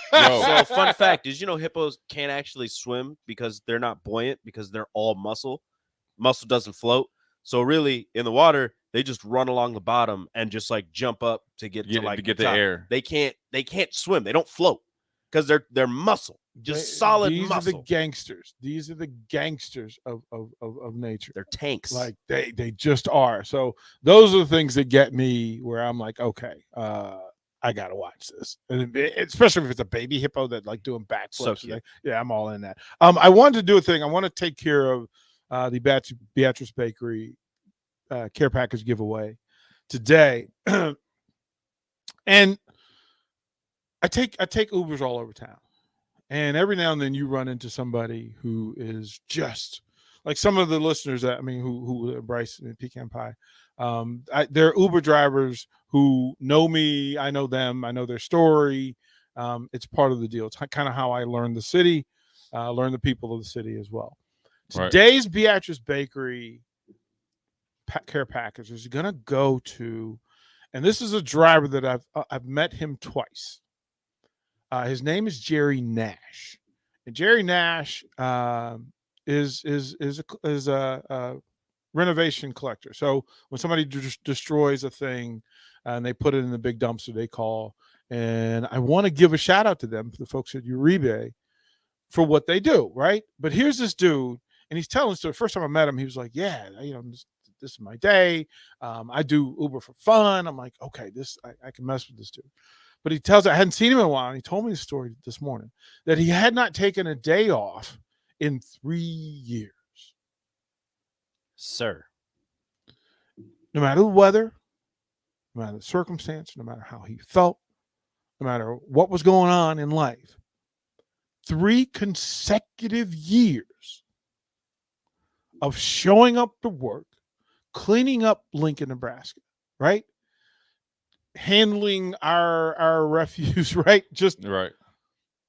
fun fact, did you know hippos can't actually swim because they're not buoyant, because they're all muscle? Muscle doesn't float. So really, in the water, they just run along the bottom and just like jump up to get to the top. air. They can't swim. They don't float because they're muscle. Solid these muscle. These are the gangsters. These are the gangsters of nature. They're tanks. Like they just are. So those are the things that get me where I'm like, okay, I gotta watch this, and especially if it's a baby hippo that like doing backflips. So yeah, I'm all in that. I wanted to do a thing. I want to take care of the Beatrice Bakery care package giveaway today, and I take Ubers all over town. And every now and then you run into somebody who is just like some of the listeners who Bryce and Pecan Pie. They're Uber drivers who know me. I know them. I know their story. It's part of the deal. It's kind of how I learned the city, learn the people of the city as well. Today's Beatrice Bakery care package is going to go to, and this is a driver that I've met him twice. His name is Jerry Nash, and Jerry Nash is a renovation collector. So when somebody destroys a thing and they put it in the big dumpster, they call. And I want to give a shout out to them, the folks at Uribe, for what they do, right? But here's this dude, and he's telling us. The first time I met him, he was like, "Yeah, this is my day. I do Uber for fun." I'm like, "Okay, I can mess with this dude." But he tells, I hadn't seen him in a while, and he told me the story this morning that he had not taken a day off in 3 years. Sir. No matter the weather, no matter the circumstance, no matter how he felt, no matter what was going on in life, 3 consecutive years of showing up to work, cleaning up Lincoln, Nebraska, right? Handling our refuse, right? Just right.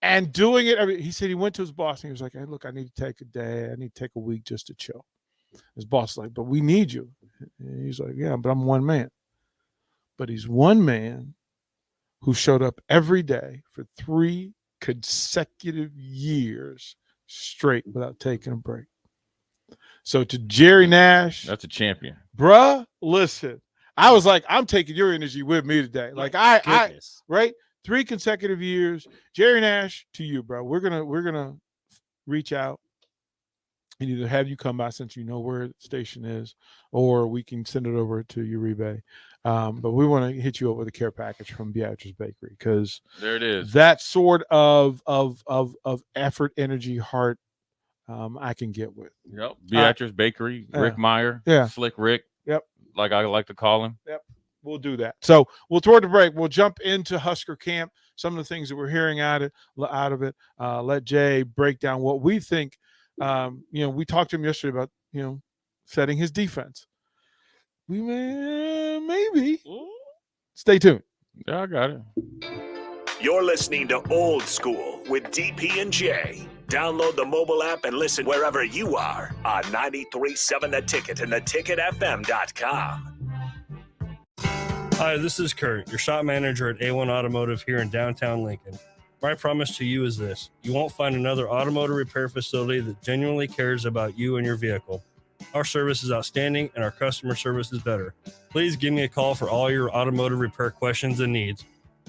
And doing it. He said he went to his boss and he was like, "Hey, look, I need to take a day. I need to take a week just to chill." His boss was like, "But we need you." And he's like, "Yeah, but I'm one man." But he's one man who showed up every day for 3 consecutive years straight without taking a break. So to Jerry Nash, that's a champion, bruh. Listen. I was like, I'm taking your energy with me today. Like I right? 3 consecutive years. Jerry Nash, to you, bro. We're gonna reach out and either have you come by, since you know where the station is, or we can send it over to Uribe. But we want to hit you up with a care package from Beatrice Bakery, because there it is. That sort of effort, energy, heart, I can get with. Yep. Beatrice Bakery, Rick Meyer, Slick Rick. Yep. Like I like to call him. Yep. We'll do that. So we'll throw the break. We'll jump into Husker camp. some of the things that we're hearing out of it. Let Jay break down what we think. We talked to him yesterday about setting his defense. We maybe stay tuned. Yeah, I got it. You're listening to Old School with DP and J. Download the mobile app and listen wherever you are on 93.7 The Ticket and theticketfm.com. Hi, this is Kurt, your shop manager at A1 Automotive here in downtown Lincoln. My promise to you is this: you won't find another automotive repair facility that genuinely cares about you and your vehicle. Our service is outstanding and our customer service is better. Please give me a call for all your automotive repair questions and needs.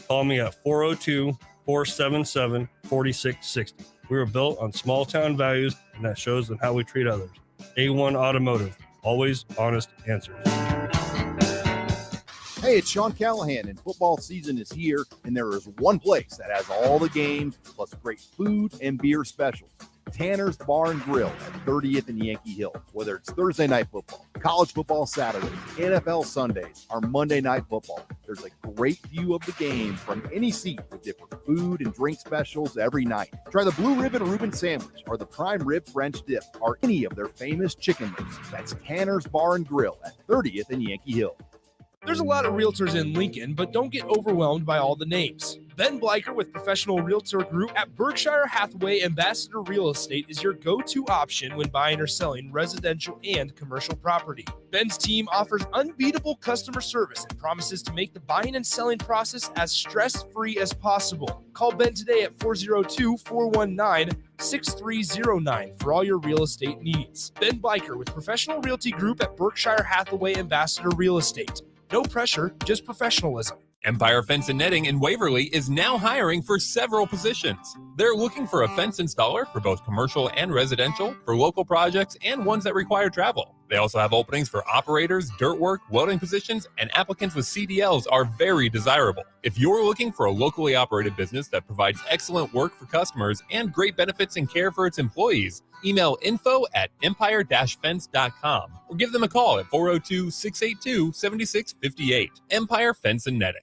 Call me at 402-477-4660. We were built on small town values, and that shows in how we treat others. A1 Automotive, always honest answers. Hey, it's Sean Callahan, and football season is here, and there is one place that has all the games, plus great food and beer specials. Tanner's Bar and Grill at 30th and Yankee Hill. Whether it's Thursday night football, college football Saturdays, NFL Sundays, or Monday night football, there's a great view of the game from any seat with different food and drink specials every night. Try the Blue Ribbon Reuben Sandwich or the Prime Rib French Dip or any of their famous chicken lips. That's Tanner's Bar and Grill at 30th and Yankee Hill. There's a lot of realtors in Lincoln, but don't get overwhelmed by all the names. Ben Bleicher with Professional Realtor Group at Berkshire Hathaway Ambassador Real Estate is your go-to option when buying or selling residential and commercial property. Ben's team offers unbeatable customer service and promises to make the buying and selling process as stress-free as possible. Call Ben today at 402-419-6309 for all your real estate needs. Ben Bleicher with Professional Realty Group at Berkshire Hathaway Ambassador Real Estate. No pressure, just professionalism. Empire Fence and Netting in Waverly is now hiring for several positions. They're looking for a fence installer for both commercial and residential, for local projects, and ones that require travel. They also have openings for operators, dirt work, welding positions, and applicants with CDLs are very desirable. If you're looking for a locally operated business that provides excellent work for customers and great benefits and care for its employees, email info@empire-fence.com or give them a call at 402-682-7658. Empire Fence and Netting.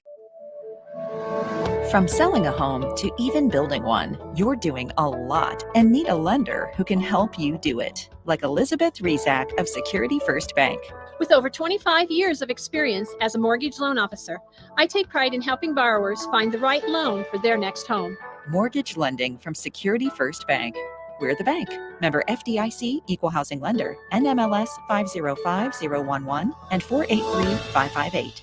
From selling a home to even building one, you're doing a lot and need a lender who can help you do it. Like Elizabeth Rizak of Security First Bank. With over 25 years of experience as a mortgage loan officer, I take pride in helping borrowers find the right loan for their next home. Mortgage lending from Security First Bank. We're the bank. Member FDIC, Equal Housing Lender, NMLS 505011 and 483558.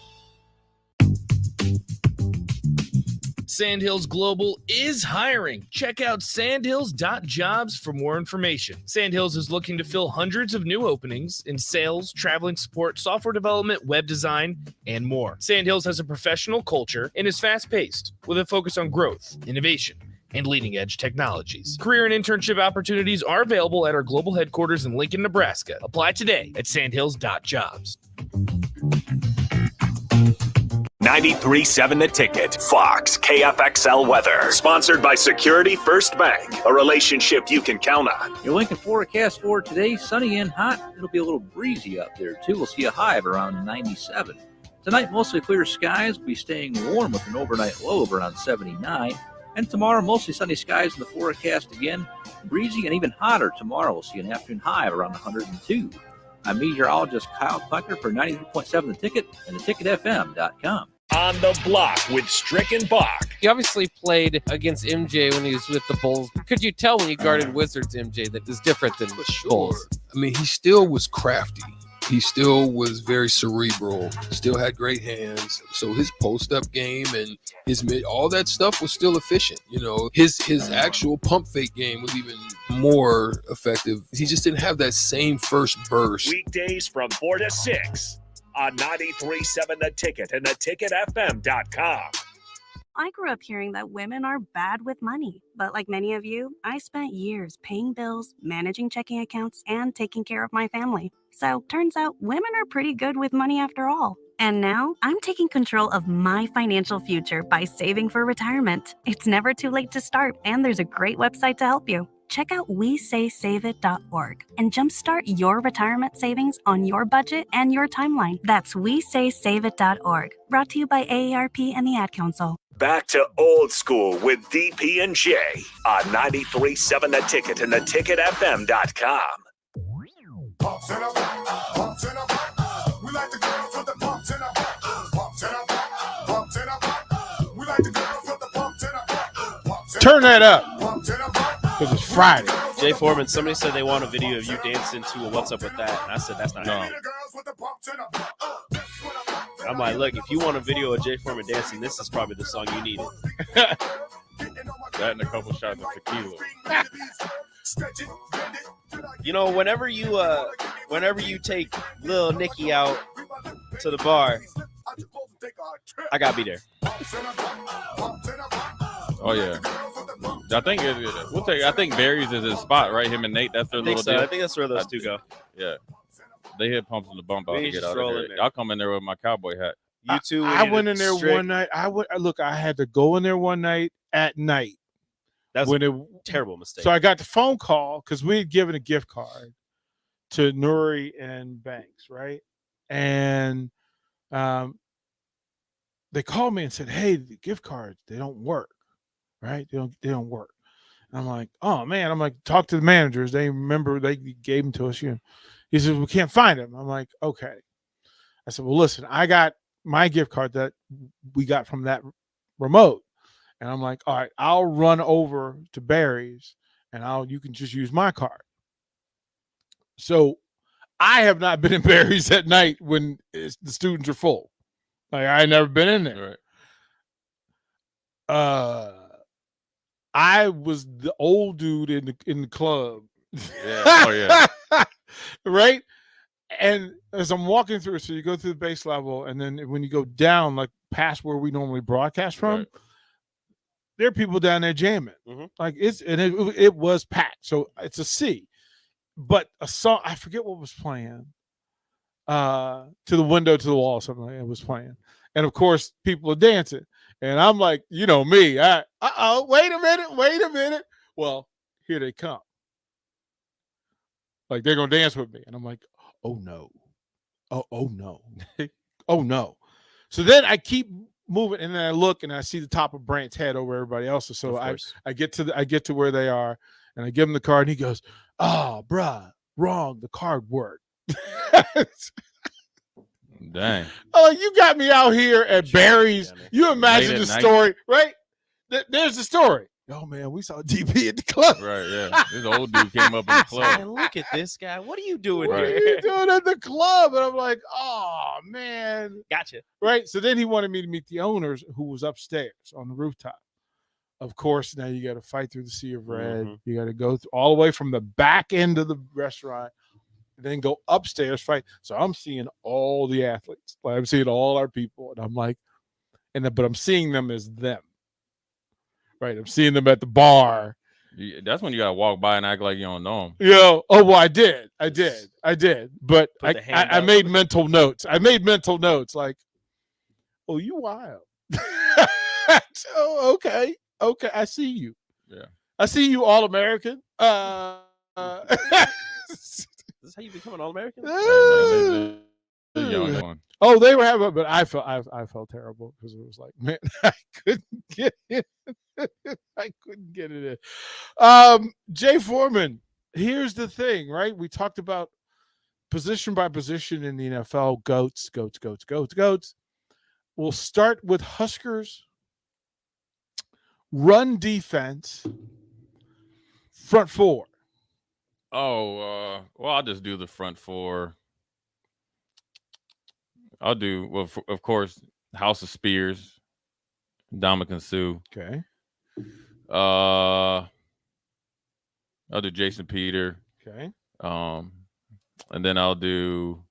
Sandhills Global is hiring. Check out sandhills.jobs for more information. Sandhills is looking to fill hundreds of new openings in sales, traveling support, software development, web design, and more. Sandhills has a professional culture and is fast-paced with a focus on growth, innovation, and leading-edge technologies. Career and internship opportunities are available at our global headquarters in Lincoln, Nebraska. Apply today at sandhills.jobs. 93.7 The Ticket, Fox, KFXL weather. Sponsored by Security First Bank, a relationship you can count on. Your Lincoln forecast for today, sunny and hot. It'll be a little breezy up there, too. We'll see a high of around 97. Tonight, mostly clear skies. We'll be staying warm with an overnight low of around 79. And tomorrow, mostly sunny skies in the forecast again. Breezy and even hotter tomorrow. We'll see an afternoon high of around 102. I'm meteorologist Kyle Clucker for 93.7 The Ticket and theticketfm.com. On the block with Stricken Bach. He obviously played against MJ when he was with the Bulls. Could you tell when you guarded Wizards, MJ, that was different than Bulls? I mean, he still was crafty. He still was very cerebral, still had great hands. So his post-up game and his mid, all that stuff was still efficient. You know, his actual pump fake game was even more effective. He just didn't have that same first burst. Weekdays from 4 to 6 on 93.7 The Ticket and theticketfm.com. I grew up hearing that women are bad with money, but like many of you, I spent years paying bills, managing checking accounts, and taking care of my family. So turns out women are pretty good with money after all. And now I'm taking control of my financial future by saving for retirement. It's never too late to start, and there's a great website to help you. Check out WeSaySaveIt.org and jumpstart your retirement savings on your budget and your timeline. That's WeSaySaveIt.org. Brought to you by AARP and the Ad Council. back to Old School with DP and J on 93.7 The Ticket and theticketfm.com. Pumps in a back, pumps in a back. We like the girls with the pumps in a back. Pumps in a back, pumps in a back. We like the girls with the pumps in a back. Turn that up because it's Friday. Jay Foreman, somebody said they want a video of you dancing to a What's Up With That, and I said that's not happening. I'm like, look, if you want a video of Jay Foreman dancing, this is probably the song you needed. That and a couple shots of tequila. You know, whenever you take Lil Nicky out to the bar, I gotta be there. Oh yeah, I think I think Barry's is his spot, right? Him and Nate, that's their little deal. I think that's where those two go. Yeah, they hit pumps in the bump out to get out stroll of in there. there. Y'all come in there with my cowboy hat. You two. I went in there one night. I had to go in there one night at night. That was a terrible mistake. So I got the phone call because we had given a gift card to Nuri and Banks, right? And they called me and said, "Hey, the gift cards, they don't work, right? They don't work." And I'm like, "Oh man!" I'm like, "Talk to the managers. They remember they gave them to us." He says, "We can't find them." I'm like, "Okay." I said, "Well, listen, I got my gift card that we got from that remote." And I'm like, all right, I'll run over to Barry's and you can just use my card. So I have not been in Barry's at night when the students are full. Like I never been in there. Right. I was the old dude in the club. Yeah. Oh yeah. Right. And as I'm walking through, so you go through the base level, and then when you go down, like past where we normally broadcast from, there are people down there jamming. Like it was packed. So it's a C. But a song, I forget what was playing. To the window, to the wall, something like that was playing. And of course, people are dancing. And I'm like, you know me, wait a minute. Well, here they come. Like they're gonna dance with me. And I'm like, oh no. Oh no. Oh no. So then I keep moving, and then I look and I see the top of Brant's head over everybody else's. So I get to where they are, and I give him the card, and he goes, "Oh, bruh, wrong. The card worked." Dang. Oh, you got me out here at Barry's. You imagine the story, right? There's the story. Oh man, we saw DP at the club. Right, yeah. This old dude came up in the club. Man, look at this guy. What are you doing What here? are you doing at the club? And I'm like, oh man. Gotcha. Right. So then he wanted me to meet the owners who was upstairs on the rooftop. Of course, now you got to fight through the sea of red. You got to go all the way from the back end of the restaurant, and then go upstairs, fight. So I'm seeing all the athletes. Like I'm seeing all our people. And I'm like, but I'm seeing them as them. Right. I'm seeing them at the bar. That's when you gotta walk by and act like you don't know them. Oh, well, I did. But I made mental notes. Like, oh, you wild. Oh, okay. I see you. Yeah. I see you, All-American. Is this how you become an All-American? Young one. Oh, they were having, but I felt terrible because it was like, man, I couldn't get it. I couldn't get it in. Jay Foreman, here's the thing, right? We talked about position by position in the NFL, goats. We'll start with Huskers, run defense, front four. Oh, well, I'll just do the front four. I'll do, well, of course, House of Spears, Ndamukong Suh. Okay. I'll do Jason Peter. Okay. And then I'll do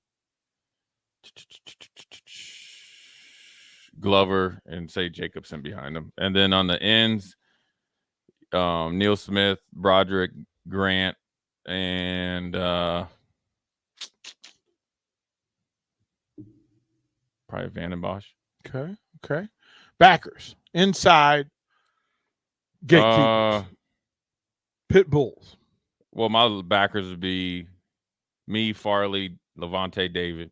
Glover and say Jacobson behind him. And then on the ends, Neil Smith, Broderick, Grant, and probably Van den Bosch. Okay. Backers. Inside. Gatekeepers. Pit bulls. Well, my backers would be me, Farley, Levante David.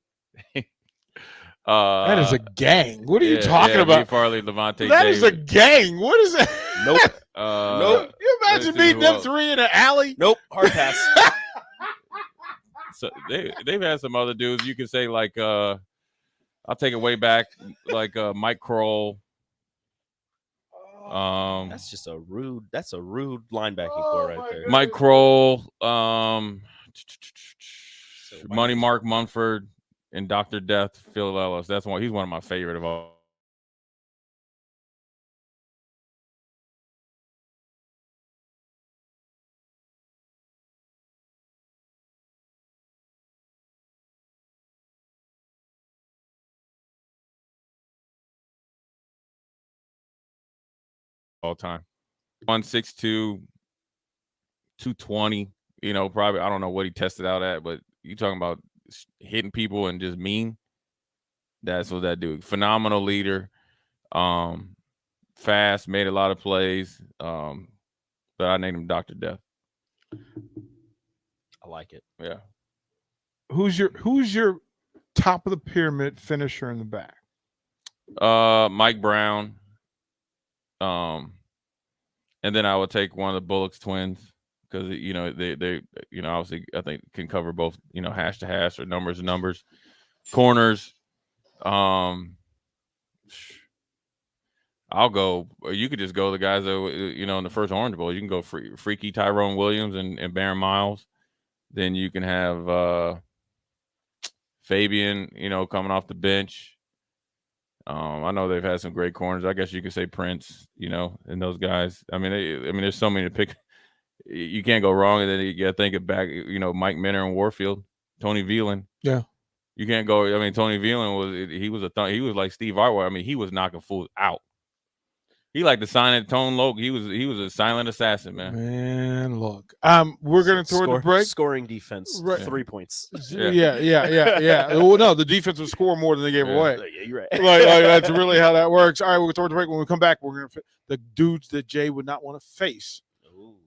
That is a gang. What are you talking about? B. Farley, Levante That Davis. is a gang. What is that? Nope. Nope. You imagine beating them three in an alley? Nope. Hard pass. So they've had some other dudes. You could say like I'll take it way back, like Mike Kroll. That's just a rude linebacking core right there. Mike Kroll, Money Mark Munford, and Dr. Death, Phil Ellis. He's one of my favorite of all time. 162, 220. Probably I don't know what he tested out at, but you talking about hitting people and just mean. That's what that dude. Phenomenal leader. Fast, made a lot of plays. But I named him Dr. Death. I like it. Yeah. Who's your top of the pyramid finisher in the back? Mike Brown. And then I would take one of the Bullocks twins because they obviously I think can cover both hash to hash or numbers to numbers. Corners. I'll go. You could just go the guys that in the first Orange Bowl. You can go Freaky Tyrone Williams and Baron Miles. Then you can have Fabian, coming off the bench. I know they've had some great corners. I guess you could say Prince, and those guys. I mean, there's so many to pick. You can't go wrong. And then you got to think of back, Mike Minner and Warfield, Tony Veland. Yeah. You can't go. I mean, Tony Veland he was like Steve Arwell. I mean, he was knocking fools out. He liked to sign at Tone Loc. He was a silent assassin, man. Man, look. We're gonna throw the break. Scoring defense, Right. 3 points. Yeah. Well, no, the defense would score more than they gave away. Yeah, you're right. like that's really how that works. All right, we'll throw the break. When we come back, we're gonna the dudes that Jay would not want to face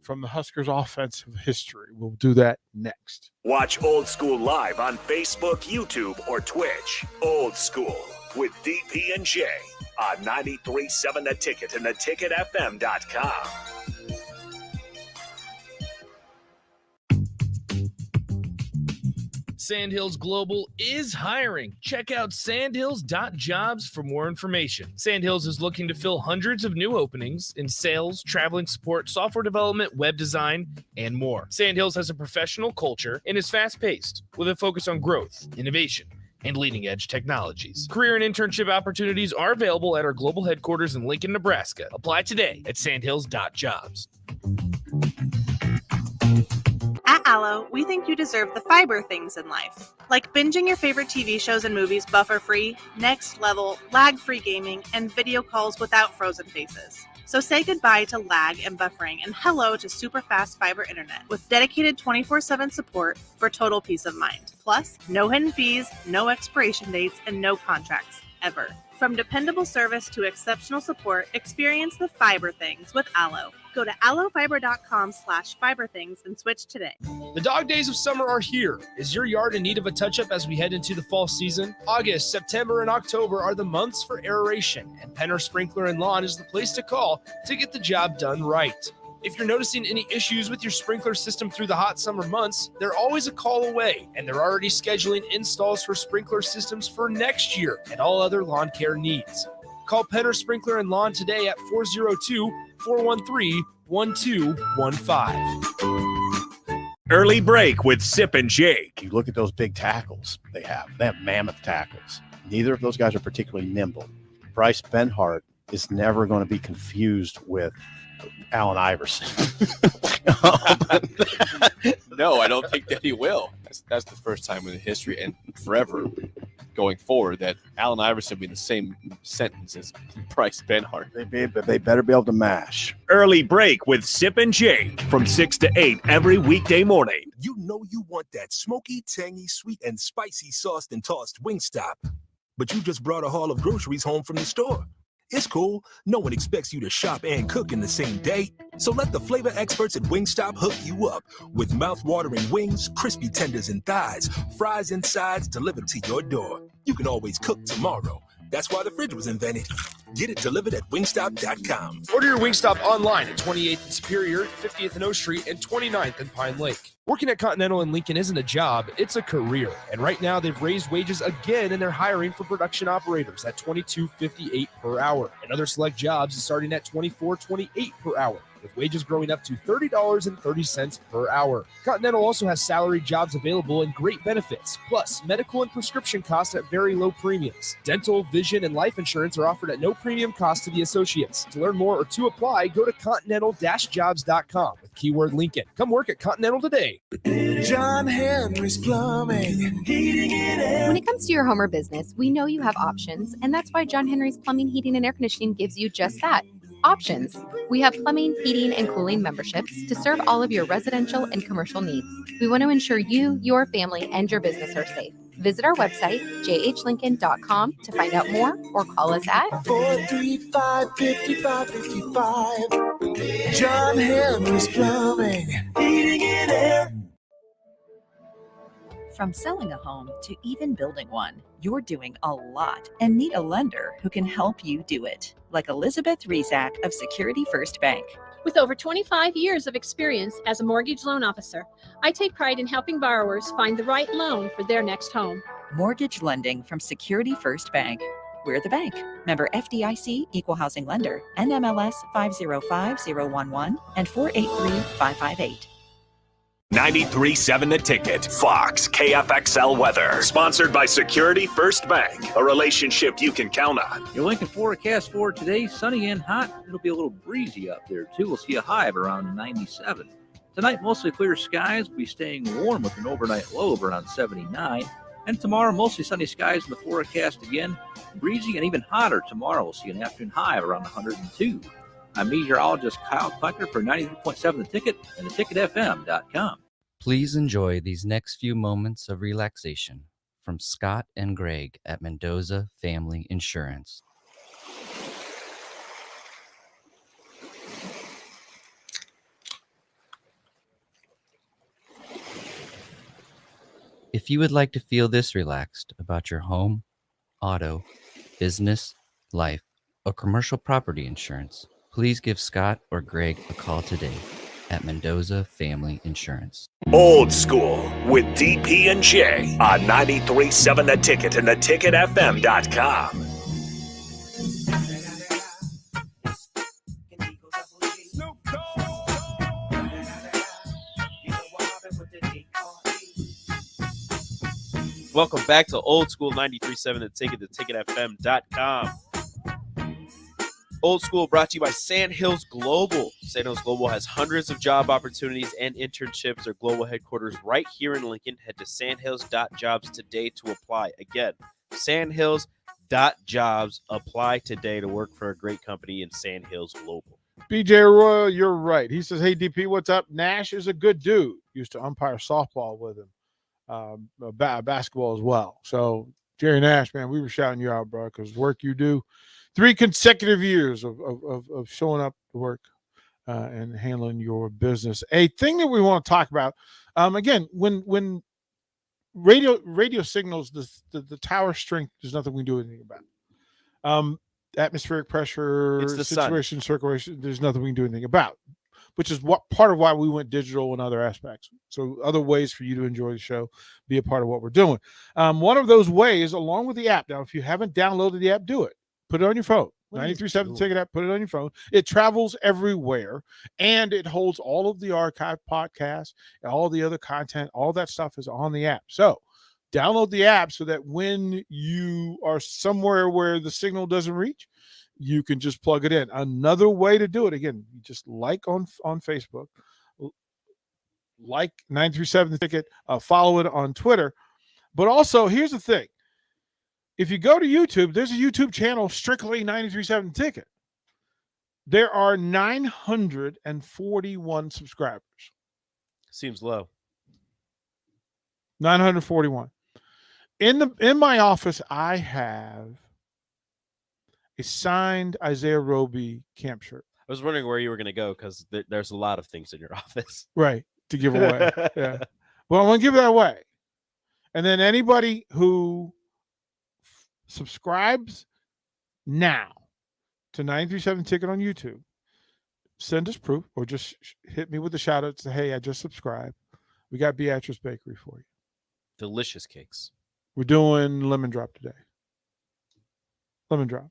from the Huskers offensive history. We'll do that next. Watch Old School live on Facebook, YouTube, or Twitch. Old School with DP and J on 93.7 The Ticket and theticketfm.com. Sandhills Global is hiring. Check out sandhills.jobs for more information. Sandhills is looking to fill hundreds of new openings in sales, traveling support, software development, web design, and more. Sandhills has a professional culture and is fast-paced with a focus on growth, innovation, and leading-edge technologies. Career and internship opportunities are available at our global headquarters in Lincoln, Nebraska. Apply today at sandhills.jobs. At Allo, we think you deserve the fiber things in life, like binging your favorite TV shows and movies buffer-free, next level, lag-free gaming, and video calls without frozen faces. So say goodbye to lag and buffering and hello to super fast fiber internet with dedicated 24/7 support for total peace of mind. Plus, no hidden fees, no expiration dates, and no contracts, ever. From dependable service to exceptional support, experience the fiber things with Allo. Go to allofiber.com/fiberthings and switch today. The dog days of summer are here. Is your yard in need of a touch-up as we head into the fall season? August, September, and October are the months for aeration, and Penner Sprinkler and Lawn is the place to call to get the job done right. If you're noticing any issues with your sprinkler system through the hot summer months, they're always a call away, and they're already scheduling installs for sprinkler systems for next year and all other lawn care needs. Call Penner Sprinkler and Lawn today at 402-413-1215. Early break with Sip and Jake. You look at those big tackles they have mammoth tackles. Neither of those guys are particularly nimble. Bryce Benhart is never going to be confused with Allen Iverson. No, I don't think that he will. That's the first time in history and forever going forward that Allen Iverson be in the same sentence as Bryce Benhart. They better be able to mash. Early break with Sip and Jake from 6 to 8 every weekday morning. You know you want that smoky, tangy, sweet, and spicy sauced and tossed Wingstop. But you just brought a haul of groceries home from the store. It's cool. No one expects you to shop and cook in the same day. So let the flavor experts at Wingstop hook you up with mouth-watering wings, crispy tenders and thighs, fries and sides delivered to your door. you can always cook tomorrow. That's why the fridge was invented. Get it delivered at wingstop.com. Order your Wingstop online at 28th and Superior, 50th and O Street, and 29th and Pine Lake. Working at Continental in Lincoln isn't a job, it's a career. And right now, they've raised wages again, and they're hiring for production operators at $22.58 per hour. And other select jobs is starting at $24.28 per hour, with wages growing up to $30.30 per hour. Continental also has salaried jobs available and great benefits, plus medical and prescription costs at very low premiums. Dental, vision, and life insurance are offered at no premium cost to the associates. To learn more or to apply, go to continental-jobs.com with keyword Lincoln. Come work at Continental today. John Henry's Plumbing, heating and air. When it comes to your home or business, we know you have options, and that's why John Henry's Plumbing, Heating, and Air Conditioning gives you just that. Options. We have plumbing, heating, and cooling memberships to serve all of your residential and commercial needs. We want to ensure you, your family, and your business are safe. Visit our website, jhlincoln.com, to find out more or call us at 435-5555. John Henry's Plumbing, Heating and Air. From selling a home to even building one, you're doing a lot and need a lender who can help you do it, like Elizabeth Rizak of Security First Bank. With over 25 years of experience as a mortgage loan officer, I take pride in helping borrowers find the right loan for their next home. Mortgage lending from Security First Bank. We're the bank. Member FDIC, Equal Housing Lender, NMLS 505011 and 483558. 93.7 The Ticket, Fox, KFXL weather. Sponsored by Security First Bank, a relationship you can count on. Your Lincoln forecast for today, sunny and hot. It'll be a little breezy up there, too. We'll see a high of around 97. Tonight, mostly clear skies. We'll be staying warm with an overnight low of around 79. And tomorrow, mostly sunny skies in the forecast again. Breezy and even hotter tomorrow. We'll see an afternoon high of around 102. I'm meteorologist Kyle Klecker for 93.7 The Ticket and theticketfm.com. Please enjoy these next few moments of relaxation from Scott and Greg at Mendoza Family Insurance. If you would like to feel this relaxed about your home, auto, business, life, or commercial property insurance, please give Scott or Greg a call today at Mendoza Family Insurance. Old School with DP and J on 93.7 The Ticket and theticketfm.com. Welcome back to Old School 93.7 The Ticket, theticketfm.com. Old School brought to you by Sandhills Global. Sandhills Global has hundreds of job opportunities and internships. Their global headquarters right here in Lincoln. Head to sandhills.jobs today to apply. Again, sandhills.jobs. Apply today to work for a great company in Sandhills Global. BJ Royal, you're right. He says, hey, DP, what's up? Nash is a good dude. Used to umpire softball with him, basketball as well. So, Jerry Nash, man, we were shouting you out, bro, because work you do. 3 consecutive years of showing up to work and handling your business. A thing that we want to talk about, again, when radio signals, the tower strength, there's nothing we can do anything about. Atmospheric pressure, It's the situation, circulation, there's nothing we can do anything about, which is what part of why we went digital in other aspects. So other ways for you to enjoy the show, be a part of what we're doing. One of those ways, along with the app. Now, if you haven't downloaded the app, do it. Put it on your phone. 93.7 Ticket app. Put it on your phone. It travels everywhere, and it holds all of the archive podcasts, all the other content. All that stuff is on the app. So download the app so that when you are somewhere where the signal doesn't reach, you can just plug it in. Another way to do it, again, you just like on Facebook, like 93.7 Ticket, follow it on Twitter. But also, here's the thing. If you go to YouTube, there's a YouTube channel, strictly 93.7 Ticket. There are 941 subscribers. Seems low. 941. In my office, I have a signed Isaiah Roby camp shirt. I was wondering where you were going to go because there's a lot of things in your office. Right, to give away. Yeah. Well, I'm going to give that away. And then anybody who subscribes now to 937 Ticket on YouTube, send us proof or just hit me with a shout out. Say, hey, I just subscribed. We got Beatrice Bakery for you. Delicious cakes. We're doing lemon drop today. Lemon drop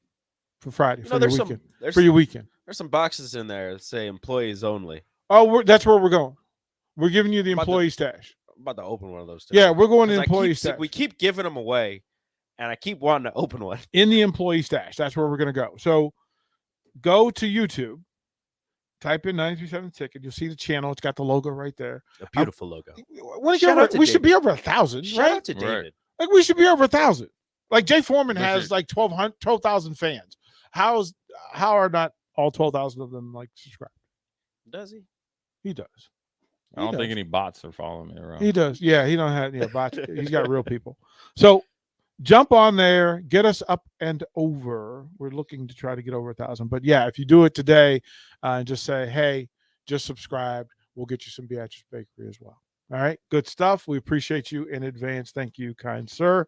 for Friday for your weekend. For your weekend. There's some boxes in there that say employees only. Oh, that's where we're going. We're giving you the employee stash. I'm about to open one of those. Yeah, we're going to 'Cause employee stash. We keep giving them away, and I keep wanting to open one. In the employee stash. That's where we're going to go. So go to YouTube, type in 937 Ticket. You'll see the channel. It's got the logo right there. A beautiful logo. We should be over 1,000, Shout right? out to David. Like we should be over 1,000. Like Jay Foreman has like 12,000 fans. How are not all 12,000 of them like subscribed? Does he? He does. I don't think any bots are following me around. He does. Yeah, he don't have bots. He's got real people. So jump on there, get us up and over. We're looking to try to get over 1,000. But yeah, if you do it today and just say, hey, just subscribed, we'll get you some Beatrice Bakery as well. All right. Good stuff. We appreciate you in advance. Thank you, kind sir.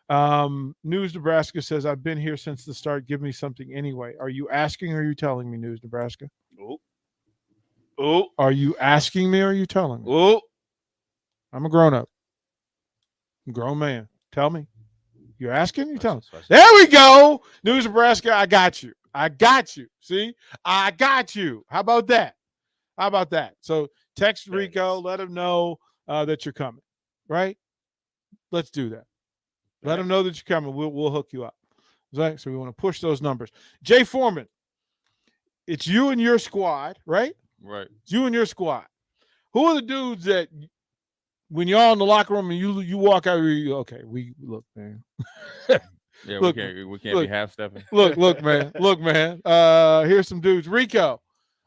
News Nebraska says, I've been here since the start. Give me something anyway. Are you asking or are you telling me, News Nebraska? Oh. Are you asking me or are you telling me? Oh. I'm a grown-up. I'm a grown man. Tell me. You're asking? You telling me. There we go. News Nebraska, I got you. I got you. See? I got you. How about that? How about that? So text Rico. Let him know that you're coming. Right? Let's do that. Let them know that you're coming. We'll hook you up. Right? So we want to push those numbers. Jay Foreman, it's you and your squad, right? Right. It's you and your squad. Who are the dudes that when you're all in the locker room and you walk out, okay, we look, man. Yeah, Look, we can't be half stepping. Look, man. Look, man. Here's some dudes. Rico,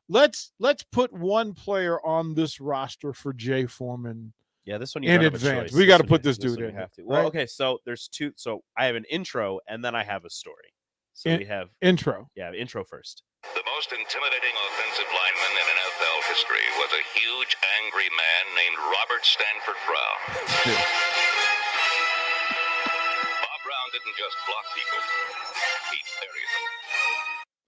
let's put one player on this roster for Jay Foreman. Yeah, this one in advance. We got to put this dude in. Have to. Well, okay, so there's two. So I have an intro and then I have a story. So we have intro. Yeah, intro first. The most intimidating offensive lineman in NFL history was a huge, angry man named Robert Stanford Brown. Bob Brown didn't just block people, he buried them.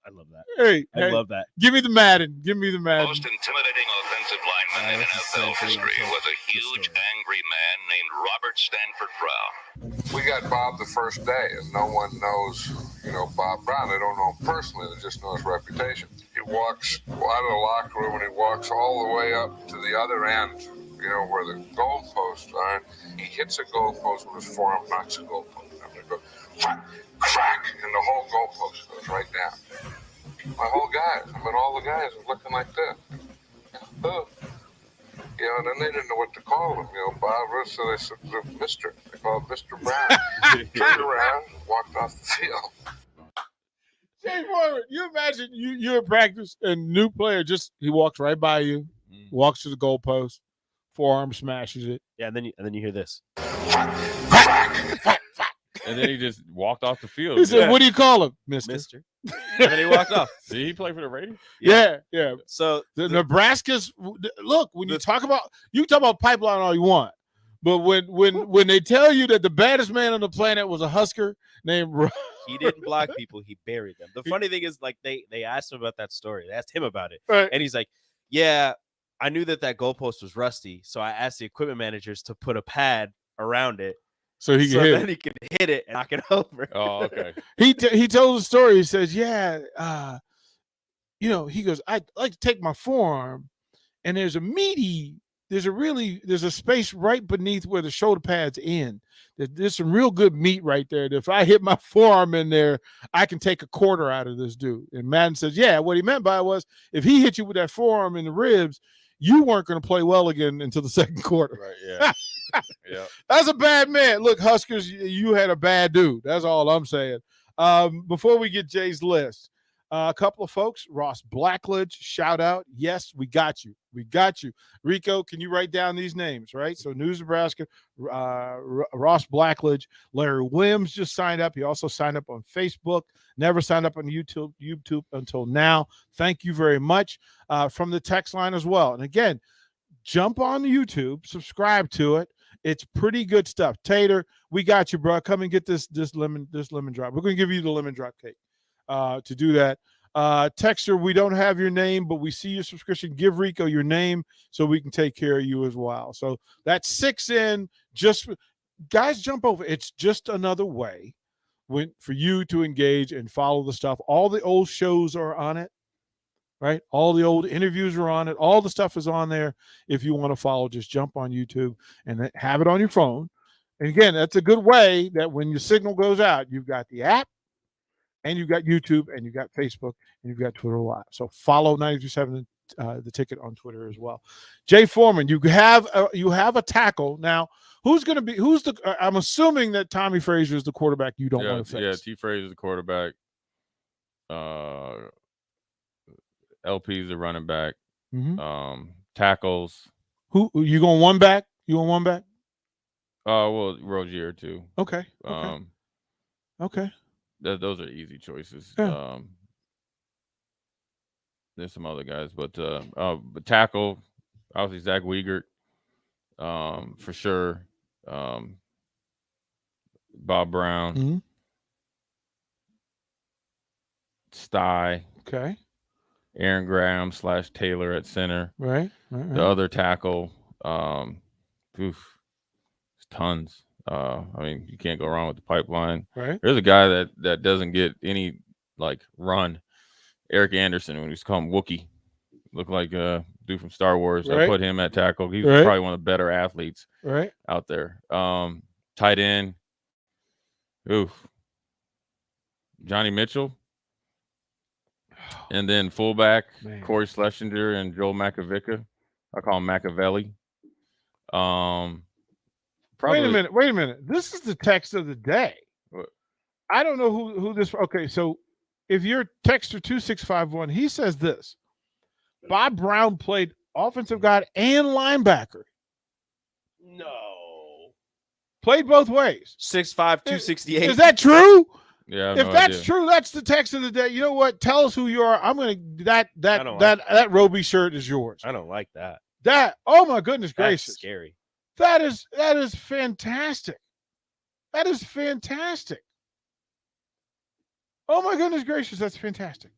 I love that. Hey, I love that. Give me the Madden. Give me the Madden. Most intimidating offensive lineman in NFL history was a huge, angry man named Robert Stanford Brown. We got Bob the first day, and no one knows, Bob Brown. They don't know him personally. They just know his reputation. He walks out of the locker room, and he walks all the way up to the other end, where the goalposts are. He hits a goalpost with his forearm, knocks a goalpost down. They go, crack, and the whole goalpost goes right down. My whole guys, all the guys are looking like this. And then they didn't know what to call him. Bob Russ, so they said, Mr. They called him Mr. Brown. Turned around, walked off the field. Jay Foreman, you imagine you're in practice and new player he walks right by you, walks to the goalpost, forearm smashes it. Yeah, and then you hear this. And then he just walked off the field. He said, what do you call him, Mister? And then he walked off. Did he play for the Raiders? Yeah. So the Nebraska's look, when you talk about pipeline all you want. But when they tell you that the baddest man on the planet was a Husker named he didn't block people, he buried them. The funny thing is, like, they asked him about that story. They asked him about it. Right. And he's like, yeah, I knew that goalpost was rusty, so I asked the equipment managers to put a pad around it. So he can hit it. He can hit it and knock it over. Oh, okay. He told the story. He says, yeah, he goes, I like to take my forearm, and there's a space right beneath where the shoulder pads end. There's some real good meat right there. If I hit my forearm in there, I can take a quarter out of this dude. And Madden says, yeah, what he meant by it was if he hit you with that forearm in the ribs, you weren't going to play well again until the second quarter. Right, yeah. Yeah. That's a bad man. Look, Huskers, you had a bad dude. That's all I'm saying. Before we get Jay's list, a couple of folks, Ross Blackledge, shout out. Yes, we got you. We got you. Rico, can you write down these names, right? So News Nebraska, Ross Blackledge, Larry Williams just signed up. He also signed up on Facebook. Never signed up on YouTube until now. Thank you very much. From the text line as well. And again, jump on YouTube, subscribe to it. It's pretty good stuff. Tater, we got you, bro. Come and get this lemon drop. We're going to give you the lemon drop cake to do that. Texter, we don't have your name, but we see your subscription. Give Rico your name so we can take care of you as well. So that's 6 in. Just guys, jump over. It's just another way for you to engage and follow the stuff. All the old shows are on it. Right? All the old interviews are on it. All the stuff is on there. If you want to follow, just jump on YouTube and have it on your phone. And again, that's a good way that when your signal goes out, you've got the app and you've got YouTube and you've got Facebook and you've got Twitter Live. So follow 927 the ticket on Twitter as well. Jay Foreman, you have a tackle. Now, I'm assuming that Tommy Frazier is the quarterback you don't want to face. Yeah, T. Frazier is the quarterback. LP's the running back. Tackles. Who you going one back? You want one back? Well, Rozier too. Okay. Okay. Those are easy choices. Yeah. There's some other guys, but tackle, obviously Zach Wiegert, for sure. Bob Brown. Sty. Okay. Aaron Graham / Taylor at center. Right. The other tackle, there's tons. I mean, you can't go wrong with the pipeline. Right. There's a guy that doesn't get any run. Eric Anderson, when he was called Wookiee, looked like a dude from Star Wars. Right. I put him at tackle. He's Right. probably one of the better athletes out there. Tight end, Johnny Mitchell. And then fullback, Corey Schlesinger and Joel Macavica. I call him Machiavelli. Probably, Wait a minute. This is the text of the day. What? I don't know who this. Okay, so if you're texter 2651, he says this. Bob Brown played offensive guard and linebacker. No. Played both ways. 6'5", 268. Is that true? Yeah. If that's true, that's the text of the day. You know what? Tell us who you are. I'm gonna that Roby shirt is yours. I don't like that. Oh my goodness That's gracious. scary. That is fantastic. That is fantastic. Oh my goodness gracious, that's fantastic.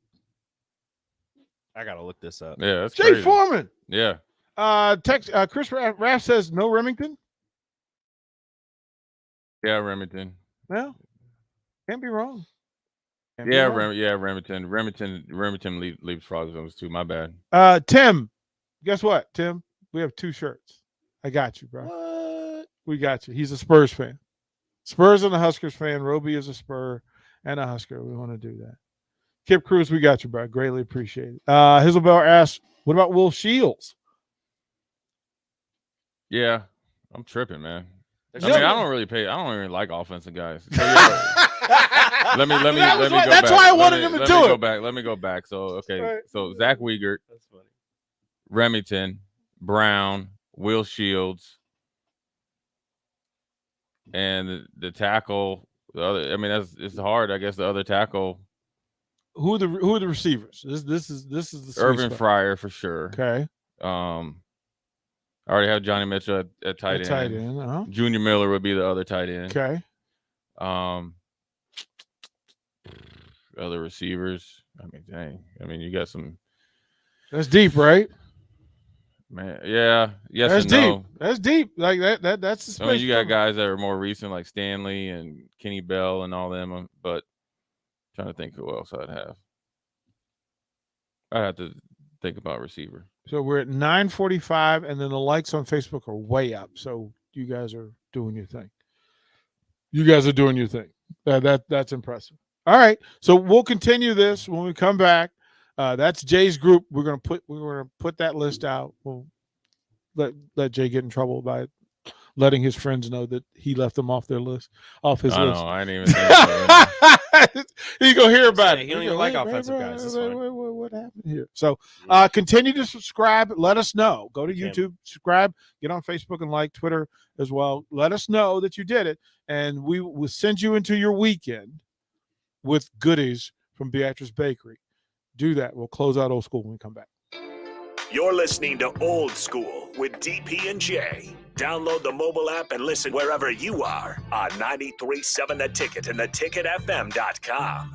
I gotta look this up. Yeah, that's Jay crazy. Foreman. Yeah. Chris Raff says no Remington. Yeah, Remington. Well, can't be wrong. Remington. Remington leaves frog zones too. My bad. Tim, guess what? Tim, we have 2 shirts. I got you, bro. What? We got you. He's a Spurs fan. Spurs and a Huskers fan. Roby is a Spur and a Husker. We want to do that. Kip Cruz, we got you, bro. Greatly appreciate it. Hazelbell asks, what about Will Shields? Yeah, I'm tripping, man. I don't really like offensive guys. So, let me go back. That's why I wanted him to do it. Let me go back. So, okay. Right. So, Zach Wiegert. That's funny. Remington, Brown, Will Shields, and the tackle. The other, it's hard. I guess the other tackle. Who are the receivers? This is the sweet Irvin spot. Fryer for sure. Okay. I already have Johnny Mitchell at tight end. Tight end. Uh-huh. Junior Miller would be the other tight end. Okay. Other receivers. Dang. You got some. That's deep, right? Man, yeah. Yes That's and deep. no. That's deep. Like that's the space. You got guys that are more recent, like Stanley and Kenny Bell and all them. But I'm trying to think who else I'd have. I'd have to think about receiver. So we're at 9:45, and then the likes on Facebook are way up. So you guys are doing your thing. That's impressive. All right, so we'll continue this when we come back. That's Jay's group. We're gonna put that list out. We'll let Jay get in trouble by letting his friends know that he left them off his list. I know. I didn't even think so. He gonna hear about it. He don't even like offensive guys. This one. What happened here? So continue to subscribe. Let us know. Go to YouTube, subscribe, get on Facebook and like Twitter as well. Let us know that you did it, and we will send you into your weekend with goodies from Beatrice Bakery. Do that. We'll close out Old School when we come back. You're listening to Old School with DP and J. Download the mobile app and listen wherever you are on 93.7 The Ticket and theticketfm.com.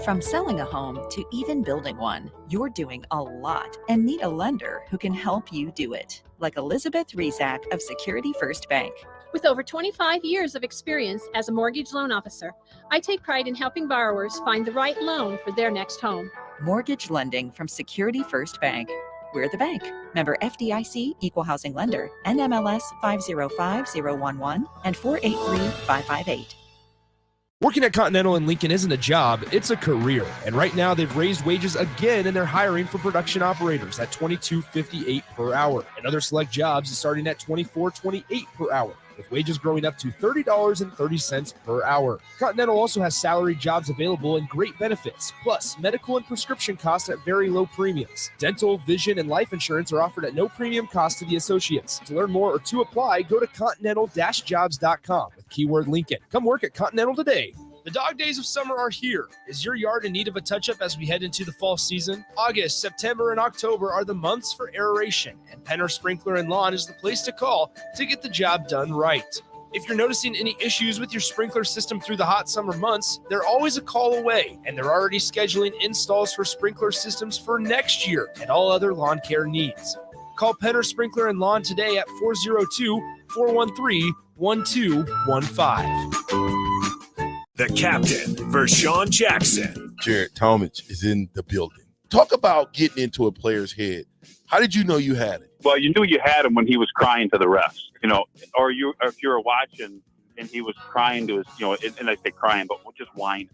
From selling a home to even building one, you're doing a lot and need a lender who can help you do it, like Elizabeth Rizak of Security First Bank. With over 25 years of experience as a mortgage loan officer, I take pride in helping borrowers find the right loan for their next home. Mortgage lending from Security First Bank. We're the bank. Member FDIC, Equal Housing Lender, NMLS 505011 and 483558. Working at Continental in Lincoln isn't a job, it's a career. And right now they've raised wages again and they're hiring for production operators at $22.58 per hour. And other select jobs is starting at $24.28 per hour, with wages growing up to $30.30 per hour. Continental also has salary jobs available and great benefits, plus medical and prescription costs at very low premiums. Dental, vision, and life insurance are offered at no premium cost to the associates. To learn more or to apply, go to continental-jobs.com with keyword Lincoln. Come work at Continental today. The dog days of summer are here. Is your yard in need of a touch-up as we head into the fall season? August, September, and October are the months for aeration, and Penner Sprinkler and Lawn is the place to call to get the job done right. If you're noticing any issues with your sprinkler system through the hot summer months, they're always a call away, and they're already scheduling installs for sprinkler systems for next year and all other lawn care needs. Call Penner Sprinkler and Lawn today at 402-413-1215. The captain, Vershawn Jackson. Jared Talmadge is in the building. Talk about getting into a player's head. How did you know you had it? Well, you knew you had him when he was crying to the refs, or if you were watching and he was crying to his, and I say crying, but just whining,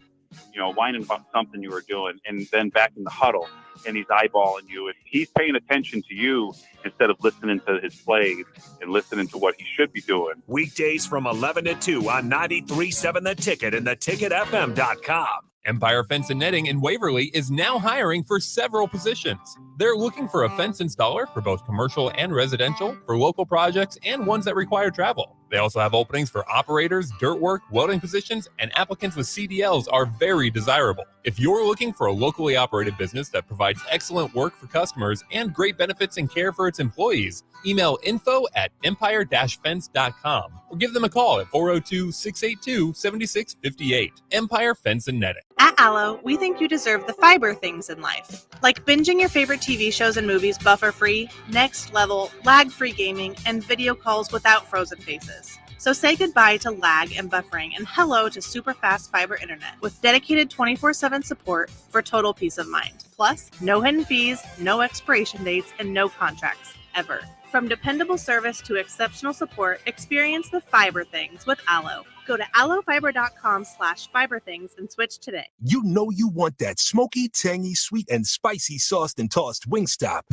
whining about something you were doing. And then back in the huddle and he's eyeballing you. If he's paying attention to you instead of listening to his plays and listening to what he should be doing. Weekdays from 11 to 2 on 93.7 The Ticket and theticketfm.com. Empire Fence and Netting in Waverly is now hiring for several positions. They're looking for a fence installer for both commercial and residential, for local projects, and ones that require travel. They also have openings for operators, dirt work, welding positions, and applicants with CDLs are very desirable. If you're looking for a locally operated business that provides excellent work for customers and great benefits and care for its employees, email info@empire-fence.com or give them a call at 402-682-7658. Empire Fence and Netting. At Allo, we think you deserve the fiber things in life, like binging your favorite TV shows and movies buffer-free, next level, lag-free gaming, and video calls without frozen faces. So say goodbye to lag and buffering and hello to super fast fiber internet with dedicated 24/7 support for total peace of mind. Plus, no hidden fees, no expiration dates, and no contracts, ever. From dependable service to exceptional support, experience the fiber things with Allo. Go to allofiber.com/fiberthings and switch today. You know you want that smoky, tangy, sweet, and spicy sauced and tossed Wingstop.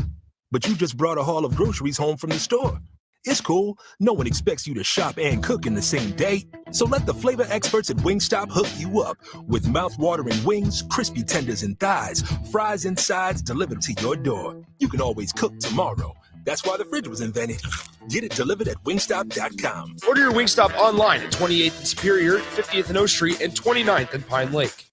But you just brought a haul of groceries home from the store. It's cool. No one expects you to shop and cook in the same day. So let the flavor experts at Wingstop hook you up with mouth-watering wings, crispy tenders and thighs, fries and sides delivered to your door. You can always cook tomorrow. That's why the fridge was invented. Get it delivered at wingstop.com. Order your Wingstop online at 28th and Superior, 50th and O Street, and 29th and Pine Lake.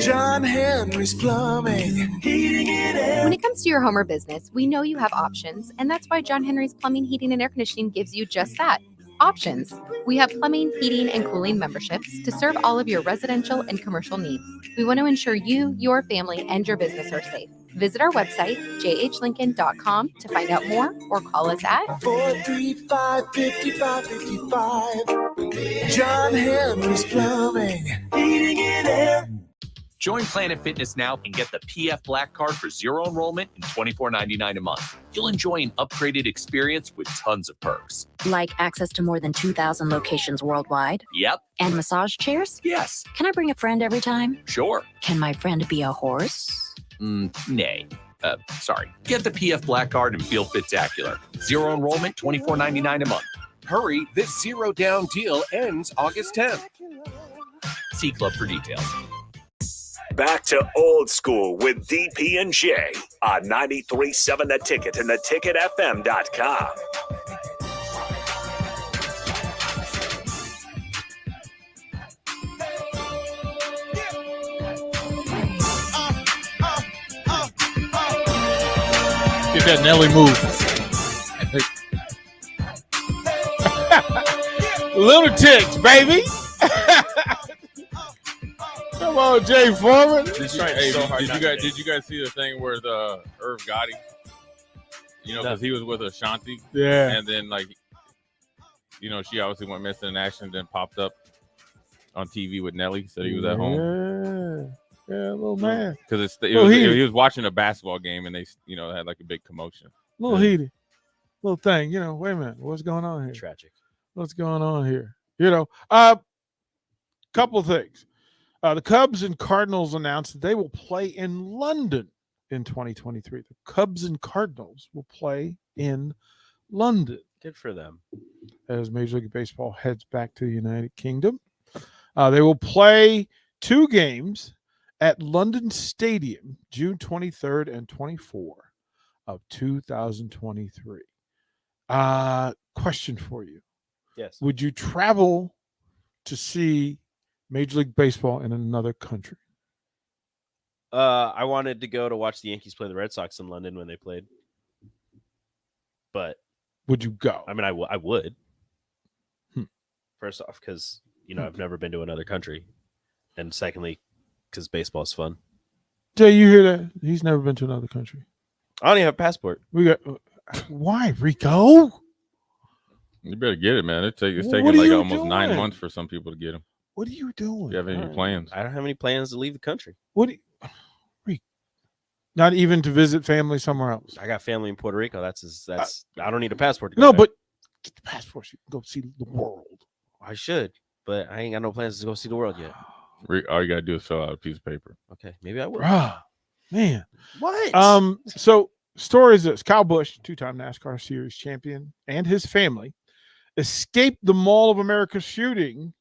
John Henry's Plumbing, heating and air. When it comes to your home or business, we know you have options, and that's why John Henry's Plumbing, Heating, and Air Conditioning gives you just that. Options. We have plumbing, heating, and cooling memberships to serve all of your residential and commercial needs. We want to ensure you, your family, and your business are safe. Visit our website, jhlincoln.com, to find out more or call us at 435-5555. John Henry's Plumbing, heating and air. Join Planet Fitness now and get the PF Black Card for zero enrollment and $24.99 a month. You'll enjoy an upgraded experience with tons of perks. Like access to more than 2,000 locations worldwide? Yep. And massage chairs? Yes. Can I bring a friend every time? Sure. Can my friend be a horse? Nay. Sorry. Get the PF Black Card and feel fit-tacular. Zero enrollment, $24.99 a month. Hurry, this zero down deal ends August 10th. See Club for details. Back to old school with DP and J on 93.7 The Ticket and theticketfm.com. Get that Nelly move. Lunatics, baby. Come on, Jay Foreman. Did you guys see the thing where the Irv Gotti? You know, because he was with Ashanti. Yeah. And then, like, you know, she obviously went missing in action, then popped up on TV with Nelly. Said he was at home. Yeah, little man. Because he was watching a basketball game, and they, you know, had like a big commotion. Little heated. Little thing. You know, wait a minute. What's going on here? Tragic. What's going on here? You know, couple of things. The Cubs and Cardinals announced that they will play in London in 2023. The Cubs and Cardinals will play in London. Good for them. As Major League Baseball heads back to the United Kingdom. They will play 2 games at London Stadium, June 23rd and 24th of 2023. Question for you. Yes. Would you travel to see Major League Baseball in another country? I wanted to go to watch the Yankees play the Red Sox in London when they played. But would you go? I mean, I would. First off, because, you know, I've never been to another country. And secondly, because baseball is fun. Jay, you hear that? He's never been to another country. I don't even have a passport. We got why, Rico? You better get it, man. It's taking like almost 9 months for some people to get them. What are you doing? Do you have any plans? I don't have any plans to leave the country. Not even to visit family somewhere else. I got family in Puerto Rico. That's I don't need a passport to go No, there. but get the passport so you can go see the world. I should, but I ain't got no plans to go see the world yet. All you gotta do is fill out a piece of paper. Okay, maybe I will. Man. What? So story is this: Kyle Busch, 2-time NASCAR Series champion, and his family escaped the Mall of America shooting.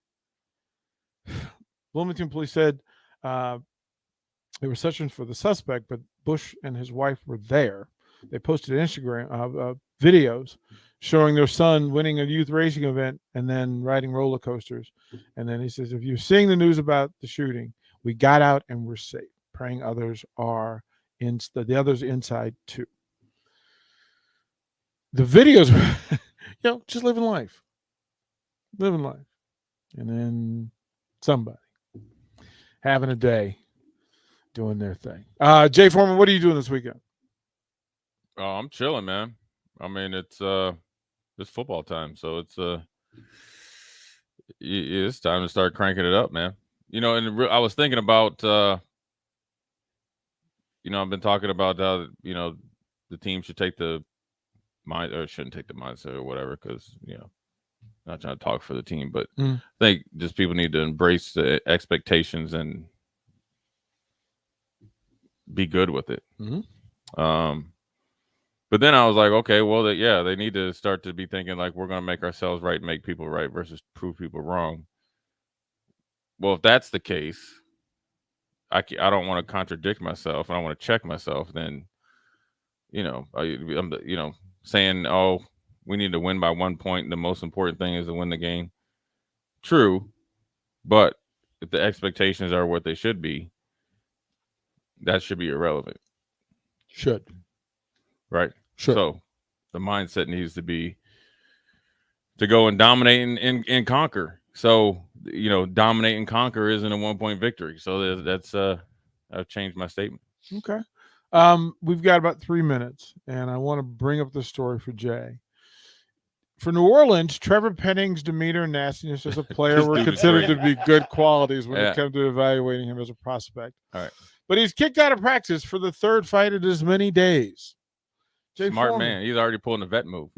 Bloomington police said they were searching for the suspect, but Busch and his wife were there. They posted Instagram videos showing their son winning a youth racing event and then riding roller coasters. And then he says, if you're seeing the news about the shooting, we got out and we're safe. Praying others are the others inside too. The videos, just living life. Living life. And then somebody having a day doing their thing. Jay Foreman, what are you doing this weekend? Oh, I'm chilling, man. I mean, it's football time, so it's time to start cranking it up, man. You know, and I was thinking about, I've been talking about how, the team should take the mind or shouldn't take the mindset or whatever, because, not trying to talk for the team, but I think just people need to embrace the expectations and be good with it. But then I was like, okay, well, they need to start to be thinking like we're going to make ourselves right and make people right versus prove people wrong. Well, if that's the case, I don't want to contradict myself and I want to check myself. Then, I'm saying, oh, we need to win by 1 point. And the most important thing is to win the game. True. But if the expectations are what they should be, that should be irrelevant. Should. Right. Sure. So the mindset needs to be to go and dominate and conquer. So, dominate and conquer isn't a 1 point victory. So that's I've changed my statement. Okay. We've got about 3 minutes, and I want to bring up the story for Jay. For New Orleans, Trevor Penning's demeanor and nastiness as a player were considered to be good qualities when it comes to evaluating him as a prospect. All right. But he's kicked out of practice for the 3rd fight in as many days. Jay Smart Foreman. man. He's already pulling a vet move.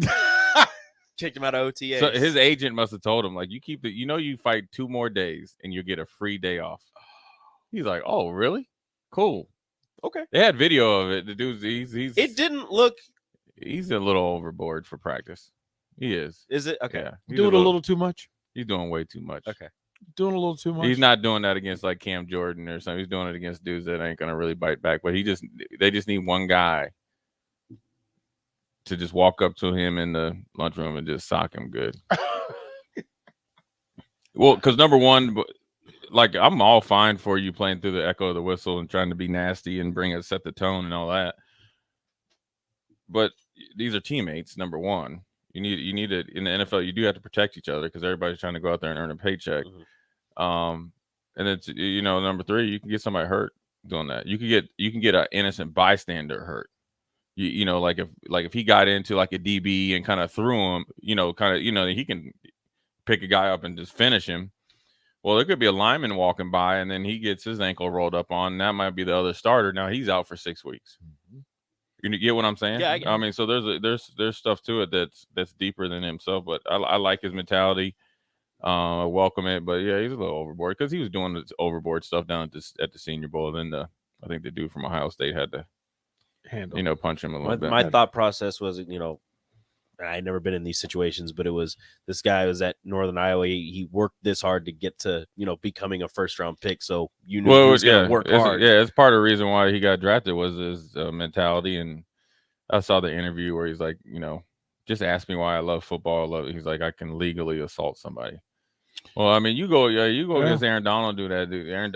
Kicked him out of OTA. So his agent must have told him, like, you keep you fight 2 more days and you get a free day off. He's like, oh, really? Cool. Okay. They had video of it. The dude's it didn't look. He's a little overboard for practice. He is. Is it? Okay. Yeah, Doing a little too much? He's doing way too much. Okay. Doing a little too much? He's not doing that against like Cam Jordan or something. He's doing it against dudes that ain't gonna really bite back. But they just need one guy to just walk up to him in the lunchroom and just sock him good. Well, because number one, like, I'm all fine for you playing through the echo of the whistle and trying to be nasty and set the tone and all that. But these are teammates, number one. You need it in the NFL. You do have to protect each other because everybody's trying to go out there and earn a paycheck. And it's number 3, you can get somebody hurt doing that. You can get an innocent bystander hurt. Like if he got into like a DB and kind of threw him, he can pick a guy up and just finish him. Well, there could be a lineman walking by and then he gets his ankle rolled up on. And that might be the other starter. Now he's out for 6 weeks. You get what I'm saying? Yeah, I mean, so there's stuff to it that's deeper than himself. But I like his mentality. I welcome it. But yeah, he's a little overboard because he was doing this overboard stuff down at the Senior Bowl. Then I think the dude from Ohio State had to handle, punch him a little bit. My thought process was, I'd never been in these situations, but it was this guy was at Northern Iowa. He worked this hard to get to, becoming a first-round pick. So he was going to work hard. It's part of the reason why he got drafted was his mentality. And I saw the interview where he's like, just ask me why I love football. He's like, I can legally assault somebody. Well, I mean, you go against Aaron Donald, do that, dude. Aaron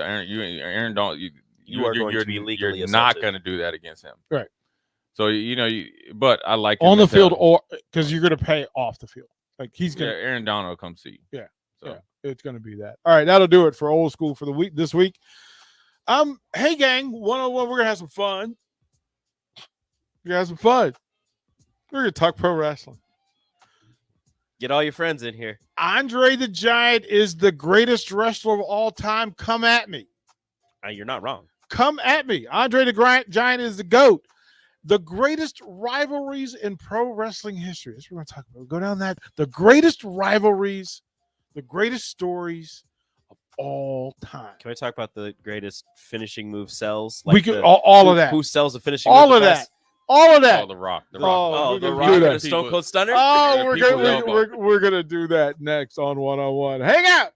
Donald, you are going to be legally assaulted. Not going to do that against him, right? So but I like on the field or because you're going to pay off the field. Like he's going to Aaron Donald will come see you. Yeah, so. Yeah, it's going to be that. All right, that'll do it for Old School for the week this week. Hey gang, 101, we're gonna have some fun. We're gonna have some fun. We're gonna talk pro wrestling. Get all your friends in here. Andre the Giant is the greatest wrestler of all time. Come at me. You're not wrong. Come at me. Andre the Giant is the GOAT. The greatest rivalries in pro wrestling history. That's what we're going to talk about. We'll go down that. The greatest rivalries, the greatest stories of all time. Can we talk about the greatest finishing move sells? We could all of that. Who sells the finishing all move? Of that. All of that. Oh, the Rock. The Rock and the Stone Cold Stunner. Oh, we're gonna do that next on 101. Hang out.